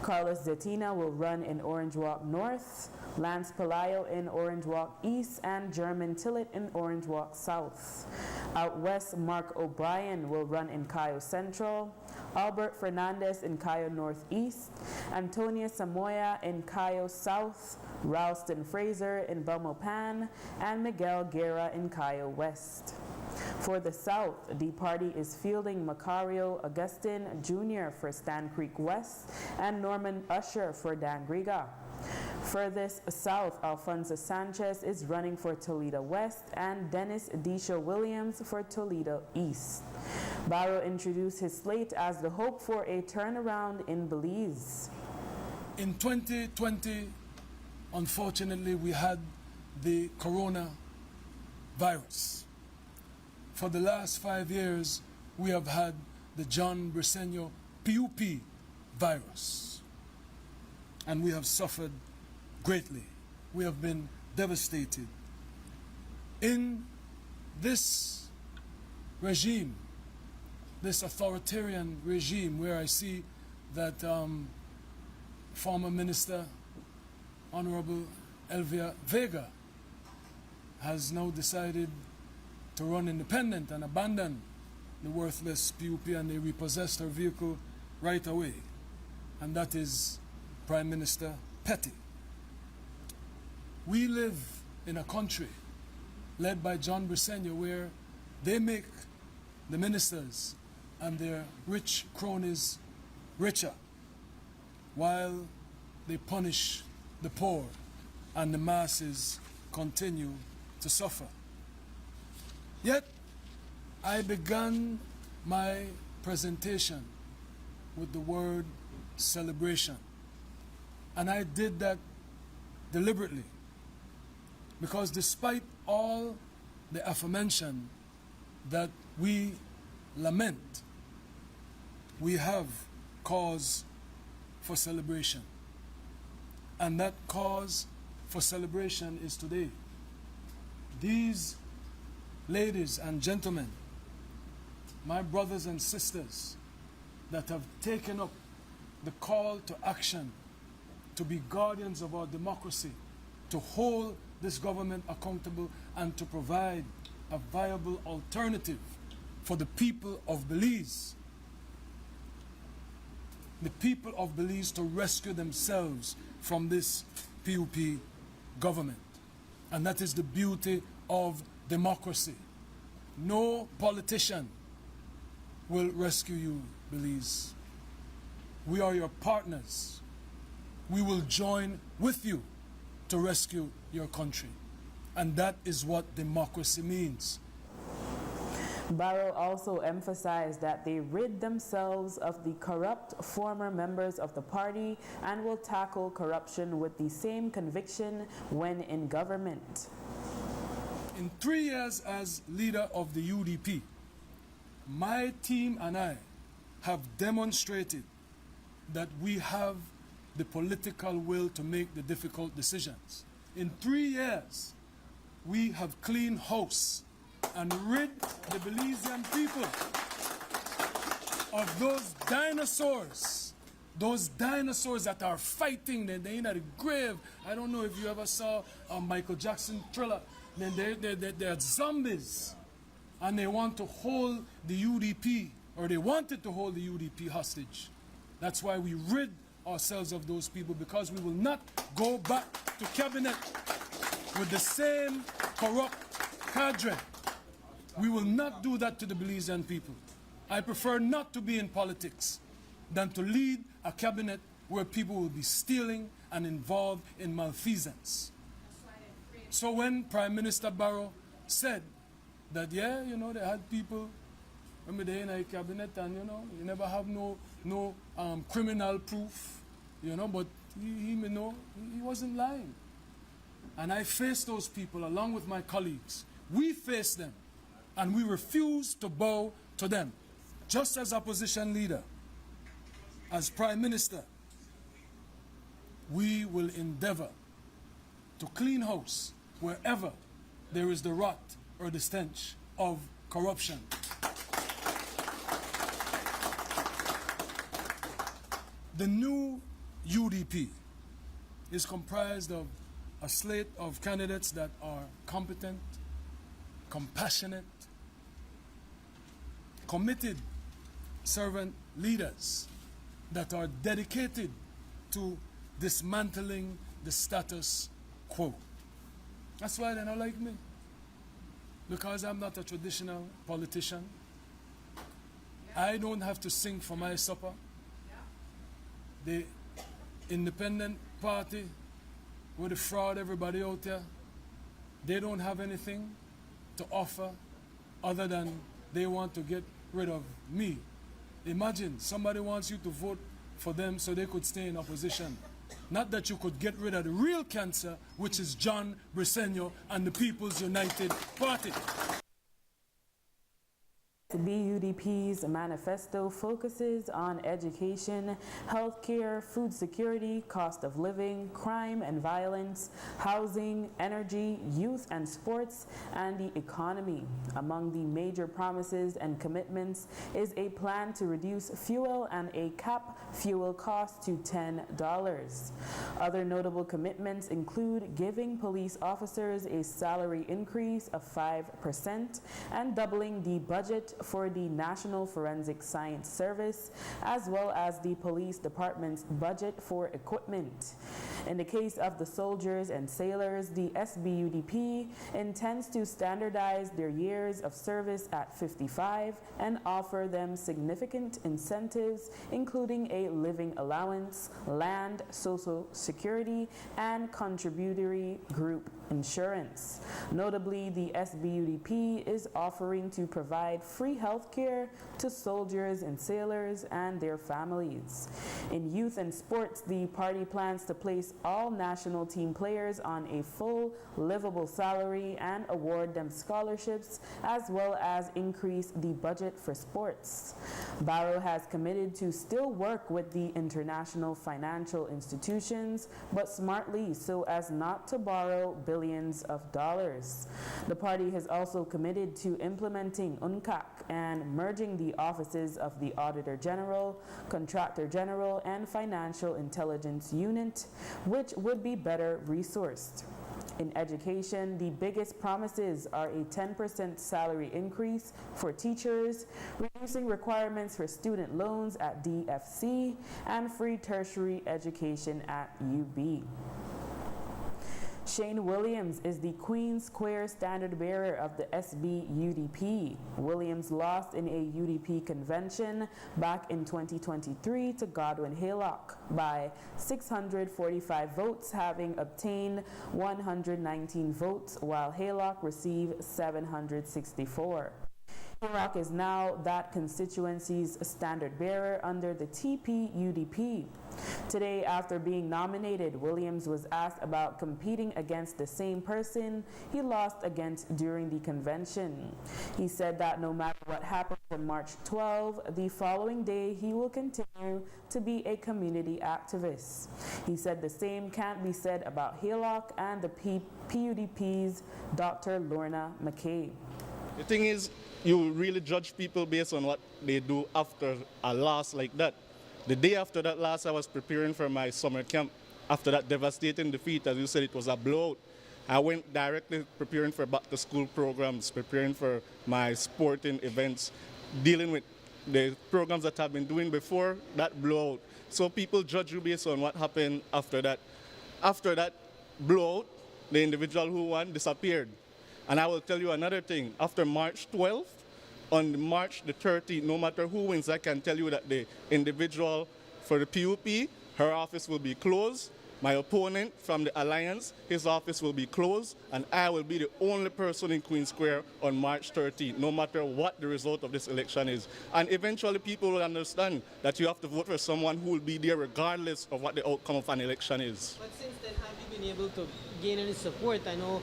Speaker 1: Carlos Zetina will run in Orange Walk North, Lance Pelayo in Orange Walk East, and German Tillett in Orange Walk South. Out west, Mark O'Brien will run in Cayo Central, Albert Fernandez in Cayo Northeast, Antonia Samoya in Cayo South, Ralston Fraser in Belmopan, and Miguel Guerra in Cayo West. For the South, the party is fielding Macario Augustin Jr. for Stan Creek West and Norman Usher for Dangriga. Furthest south, Alfonso Sanchez is running for Toledo West and Dennis Disha Williams for Toledo East. Barrow introduced his slate as the hope for a turnaround in Belize.
Speaker 17: In 2020, unfortunately, we had the coronavirus. For the last 5 years, we have had the John Briceño PUP virus, and we have suffered greatly. We have been devastated. In this regime, this authoritarian regime, where I see that former Minister Honorable Elvia Vega has now decided to run independent and abandon the worthless PUP, and they repossessed her vehicle right away, and that is Prime Minister Petty. We live in a country led by John Briceño where they make the ministers and their rich cronies richer, while they punish the poor and the masses continue to suffer. Yet, I began my presentation with the word celebration. And I did that deliberately, because despite all the aforementioned that we lament, we have cause for celebration. And that cause for celebration is today. These ladies and gentlemen, my brothers and sisters that have taken up the call to action to be guardians of our democracy, to hold this government accountable, and to provide a viable alternative for the people of Belize. The people of Belize to rescue themselves from this PUP government. And that is the beauty of democracy. No politician will rescue you, Belize. We are your partners. We will join with you to rescue your country. And that is what democracy means.
Speaker 1: Barrow also emphasized that they rid themselves of the corrupt former members of the party and will tackle corruption with the same conviction when in government.
Speaker 17: In 3 years as leader of the UDP, my team and I have demonstrated that we have the political will to make the difficult decisions. In 3 years, we have cleaned house and rid the Belizean people of those dinosaurs that are fighting, they're in the grave. I don't know if you ever saw a Michael Jackson Thriller. Then they're zombies, and they want to hold the UDP, or they wanted to hold the UDP hostage. That's why we rid ourselves of those people, because we will not go back to cabinet with the same corrupt cadre. We will not do that to the Belizean people. I prefer not to be in politics than to lead a cabinet where people will be stealing and involved in malfeasance. So when Prime Minister Barrow said that, yeah, you know, they had people, remember they in a cabinet and, you know, you never have no criminal proof, you know, but he wasn't lying. And I faced those people along with my colleagues. We faced them, and we refused to bow to them. Just as opposition leader, as Prime Minister, we will endeavor to clean house wherever there is the rot or the stench of corruption. The new UDP is comprised of a slate of candidates that are competent, compassionate, committed servant leaders that are dedicated to dismantling the status quo. That's why they don't like me, because I'm not a traditional politician. I don't have to sing for my supper. The independent party with the fraud everybody out there, they don't have anything to offer other than they want to get rid of me. Imagine somebody wants you to vote for them so they could stay in opposition. Not that you could get rid of the real cancer, which is John Briceño and the People's United Party.
Speaker 1: The BUDP's manifesto focuses on education, healthcare, food security, cost of living, crime and violence, housing, energy, youth and sports, and the economy. Among the major promises and commitments is a plan to reduce fuel and a cap fuel cost to $10. Other notable commitments include giving police officers a salary increase of 5% and doubling the budget for the National Forensic Science Service, as well as the police department's budget for equipment. In the case of the soldiers and sailors, the SBUDP intends to standardize their years of service at 55 and offer them significant incentives, including a living allowance, land, social security, and contributory group insurance. Notably, the SBUDP is offering to provide free health care to soldiers and sailors and their families. In youth and sports, the party plans to place all national team players on a full livable salary and award them scholarships, as well as increase the budget for sports. Barrow has committed to still work with the international financial institutions, but smartly so as not to borrow billions of dollars. The party has also committed to implementing UNCAC and merging the offices of the Auditor General, Contractor General, and Financial Intelligence Unit, which would be better resourced. In education, the biggest promises are a 10% salary increase for teachers, reducing requirements for student loans at DFC, and free tertiary education at UB. Shane Williams is the Queen Square standard bearer of the SB UDP. Williams lost in a UDP convention back in 2023 to Godwin Haylock by 645 votes, having obtained 119 votes, while Haylock received 764. Haylock is now that constituency's standard bearer under the TP-UDP. Today, after being nominated, Williams was asked about competing against the same person he lost against during the convention. He said that no matter what happens on March 12, the following day he will continue to be a community activist. He said the same can't be said about Haylock and the PUDP's Dr. Lorna McKay.
Speaker 2: The thing is, you really judge people based on what they do after a loss like that. The day after that loss, I was preparing for my summer camp. After that devastating defeat, as you said, it was a blowout. I went directly preparing for back-to-school programs, preparing for my sporting events, dealing with the programs that I've been doing before that blowout. So people judge you based on what happened after that. After that blowout, the individual who won disappeared. And I will tell you another thing. After March 12th, on March the 13th, no matter who wins, I can tell you that the individual for the PUP, her office will be closed. My opponent from the Alliance, his office will be closed. And I will be the only person in Queen Square on March 13th, no matter what the result of this election is. And eventually people will understand that you have to vote for someone who will be there regardless of what the outcome of an election is.
Speaker 22: But since then, have you been able to gain any support? I know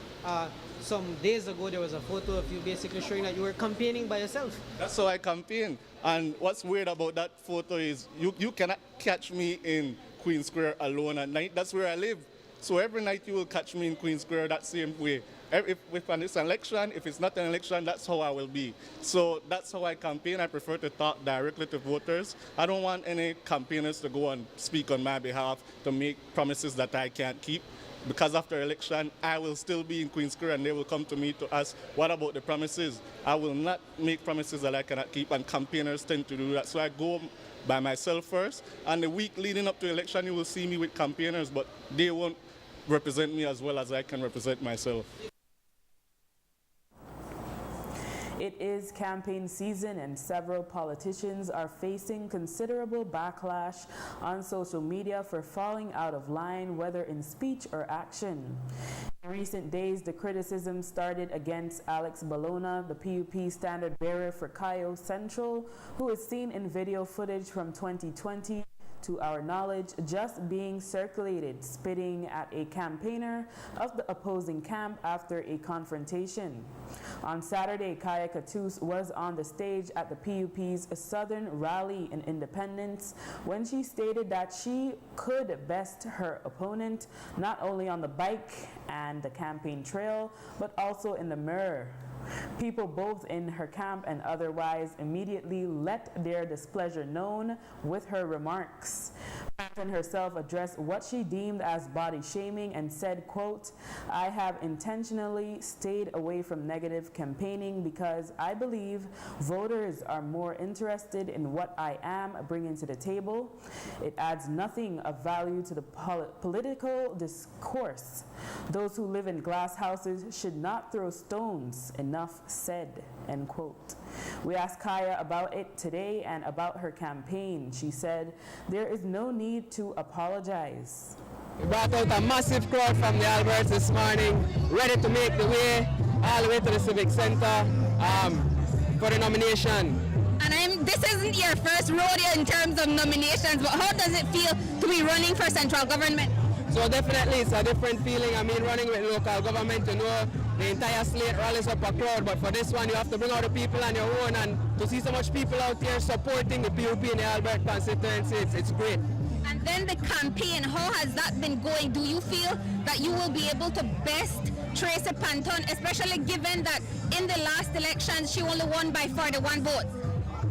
Speaker 22: some days ago there was a photo of you basically showing that you were campaigning by yourself.
Speaker 2: That's how I campaign. And what's weird about that photo is you cannot catch me in Queen Square alone at night. That's where I live. So every night you will catch me in Queen Square that same way. If it's an election, if it's not an election, that's how I will be. So that's how I campaign. I prefer to talk directly to voters. I don't want any campaigners to go and speak on my behalf to make promises that I can't keep. Because after election, I will still be in Queen Square and they will come to me to ask, what about the promises? I will not make promises that I cannot keep, and campaigners tend to do that. So I go by myself first, and the week leading up to election, you will see me with campaigners, but they won't represent me as well as I can represent myself.
Speaker 1: It is campaign season and several politicians are facing considerable backlash on social media for falling out of line, whether in speech or action. In recent days, the criticism started against Alex Bologna, the PUP standard bearer for Cayo Central, who is seen in video footage from 2020. To our knowledge, just being circulated, spitting at a campaigner of the opposing camp after a confrontation. On Saturday, Kaya Katus was on the stage at the PUP's Southern Rally in Independence when she stated that she could best her opponent not only on the bike and the campaign trail, but also in the mirror. People both in her camp and otherwise immediately let their displeasure known with her remarks. Patton herself addressed what she deemed as body shaming and said, quote, "I have intentionally stayed away from negative campaigning because I believe voters are more interested in what I am bringing to the table. It adds nothing of value to the political discourse. Those who live in glass houses should not throw stones. Enough said," end quote. We asked Kaya about it today and about her campaign. She said, "There is no need to apologize."
Speaker 23: We brought out a massive crowd from the Alberts this morning, ready to make the way all the way to the Civic Center for the nomination.
Speaker 11: And this isn't your first rodeo in terms of nominations, but how does it feel to be running for central government?
Speaker 23: So definitely it's a different feeling. I mean, running with local government, you know, the entire slate rallies up a crowd, but for this one you have to bring out the people on your own, and to see so much people out here supporting the PUP in the Albert constituency, it's great.
Speaker 11: And then the campaign, how has that been going? Do you feel that you will be able to best Tracy Panton, especially given that in the last elections she only won by 41 votes?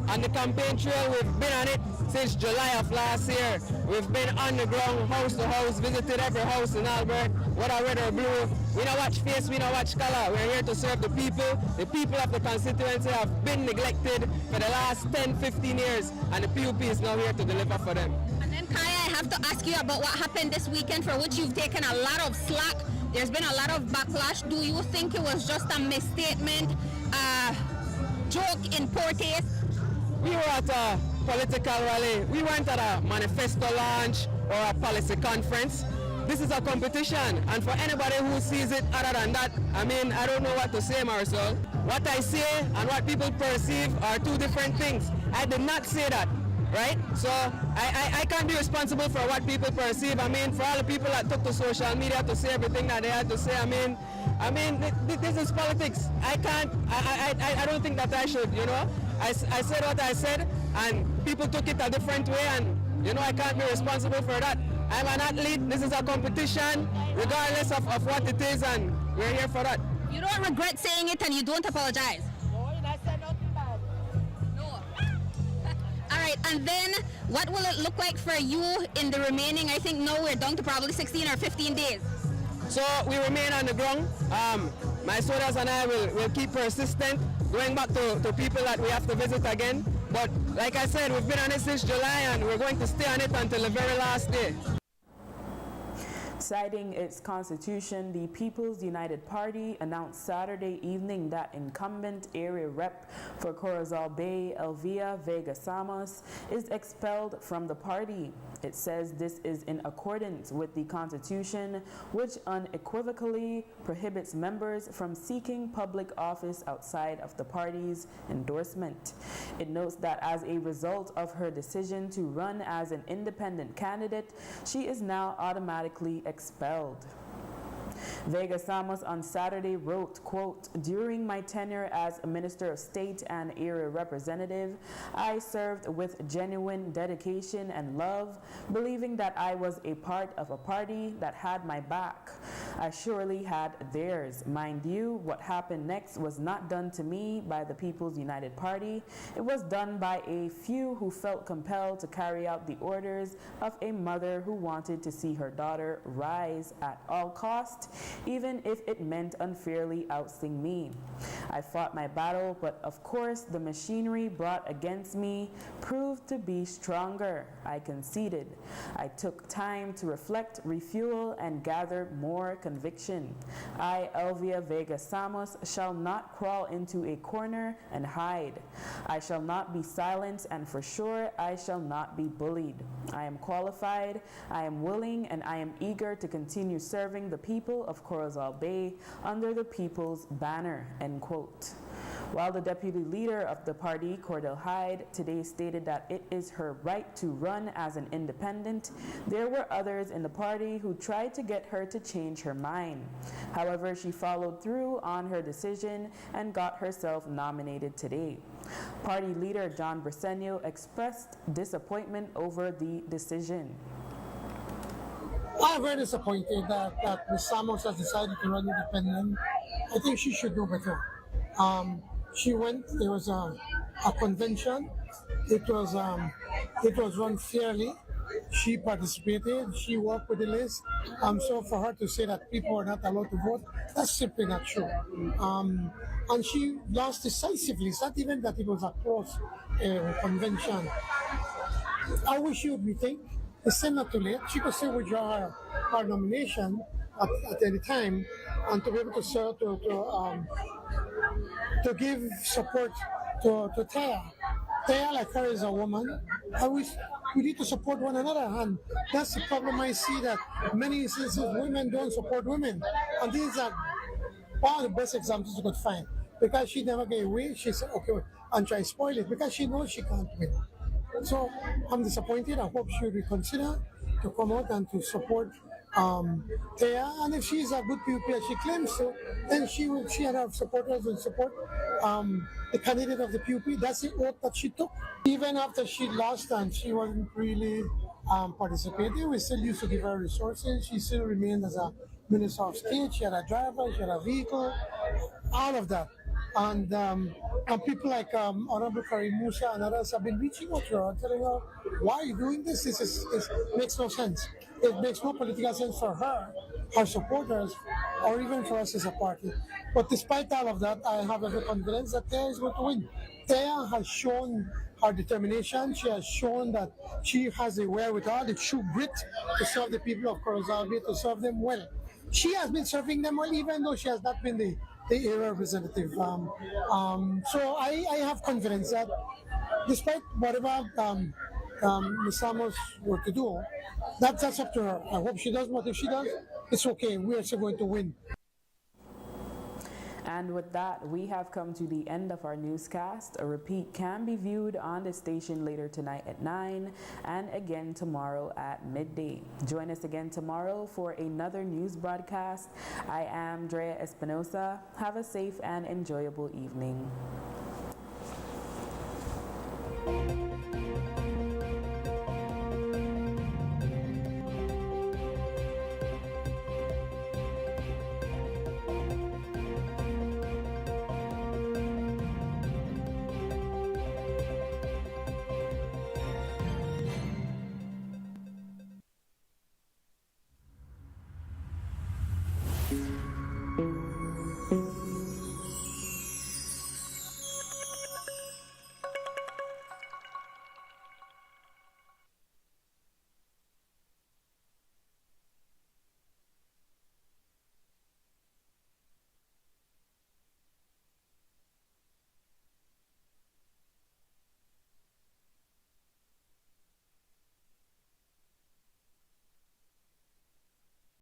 Speaker 23: On the campaign trail, we've been on it since July of last year. We've been on the ground, house to house, visited every house in Albert, whether red or blue. We don't watch face, we don't watch color. We're here to serve the people. The people of the constituency have been neglected for the last 10, 15 years, and the PUP is now here to deliver for them.
Speaker 11: And then, Kaya, I have to ask you about what happened this weekend, for which you've taken a lot of slack There's been a lot of backlash. Do you think it was just a misstatement, joke in poor taste?
Speaker 23: We were at a political rally. We weren't at a manifesto launch or a policy conference. This is a competition, and for anybody who sees it other than that, I mean, I don't know what to say, Marisol. What I say and what people perceive are two different things. I did not say that, right? So I can't be responsible for what people perceive. I mean, for all the people that took to social media to say everything that they had to say, I mean, this is politics. I don't think that I should, you know. I said what I said, and people took it a different way, and, you know, I can't be responsible for that. I'm an athlete. This is a competition, regardless of what it is, and we're here for that.
Speaker 11: You don't regret saying it and you don't apologize?
Speaker 23: No, I said nothing bad.
Speaker 11: No. All right, and then what will it look like for you in the remaining, I think now we're down to probably 16 or 15 days?
Speaker 23: So we remain on the ground. My soldiers and I will keep persistent, going back to people that we have to visit again. But like I said, we've been on it since July, and we're going to stay on it until the very last day.
Speaker 1: Citing its constitution, the People's United Party announced Saturday evening that incumbent area rep for Corozal Bay, Elvia Vega Samos, is expelled from the party. It says this is in accordance with the constitution, which unequivocally prohibits members from seeking public office outside of the party's endorsement. It notes that as a result of her decision to run as an independent candidate, she is now automatically expelled. Vega Samos on Saturday wrote, quote, "During my tenure as a Minister of State and Area Representative, I served with genuine dedication and love, believing that I was a part of a party that had my back. I surely had theirs. Mind you, what happened next was not done to me by the People's United Party. It was done by a few who felt compelled to carry out the orders of a mother who wanted to see her daughter rise at all cost, even if it meant unfairly ousting me. I fought my battle, but of course the machinery brought against me proved to be stronger. I conceded. I took time to reflect, refuel, and gather more conviction. I, Elvia Vega Samos, shall not crawl into a corner and hide. I shall not be silenced, and for sure I shall not be bullied. I am qualified, I am willing, and I am eager to continue serving the people of Corozal Bay under the people's banner," end quote. While the deputy leader of the party, Cordell Hyde, today stated that it is her right to run as an independent, there were others in the party who tried to get her to change her mind. However, she followed through on her decision and got herself nominated today. Party leader John Briceño expressed disappointment over the decision.
Speaker 3: I'm very disappointed that Ms. Samos has decided to run independent. I think she should do better. She went, there was a convention. It was run fairly. She participated, she worked with the list. So for her to say that people are not allowed to vote, that's simply not true. And she lost decisively. It's not even that it was a close convention. I wish she would rethink. It's still not too late. She could still withdraw her nomination at any time, and to be able to serve, to give support to Drea. Drea, like her, is a woman. We need to support one another, and that's the problem I see, that many instances women don't support women. And these are one of the best examples you could find. Because she never gave way, she said, okay, and try to spoil it, because she knows she can't win. So I'm disappointed. I hope she will reconsider to come out and to support Drea. And if she's a good PUP as she claims to, then she and her supporters will support the candidate of the PUP. That's the oath that she took. Even after she lost and she wasn't really participating, we still used to give her resources. She still remained as a Minister of State. She had a driver, she had a vehicle, all of that. And people like Honorable Karim Musa and others have been reaching out to her and telling her, why are you doing this? This makes no sense. It makes no political sense for her, her supporters, or even for us as a party. But despite all of that, I have every confidence that Drea is going to win. Drea has shown her determination. She has shown that she has the wherewithal, the true grit to serve the people of Corozal Bay, to serve them well. she has been serving them well, even though she has not been the area representative. So I have confidence that despite whatever Ms. Samos were to do, that's up to her. I hope she does, but if she does, it's okay. We are still going to win.
Speaker 1: And with that, we have come to the end of our newscast. A repeat can be viewed on the station later tonight at 9 and again tomorrow at midday. Join us again tomorrow for another news broadcast. I am Drea Espinosa. Have a safe and enjoyable evening.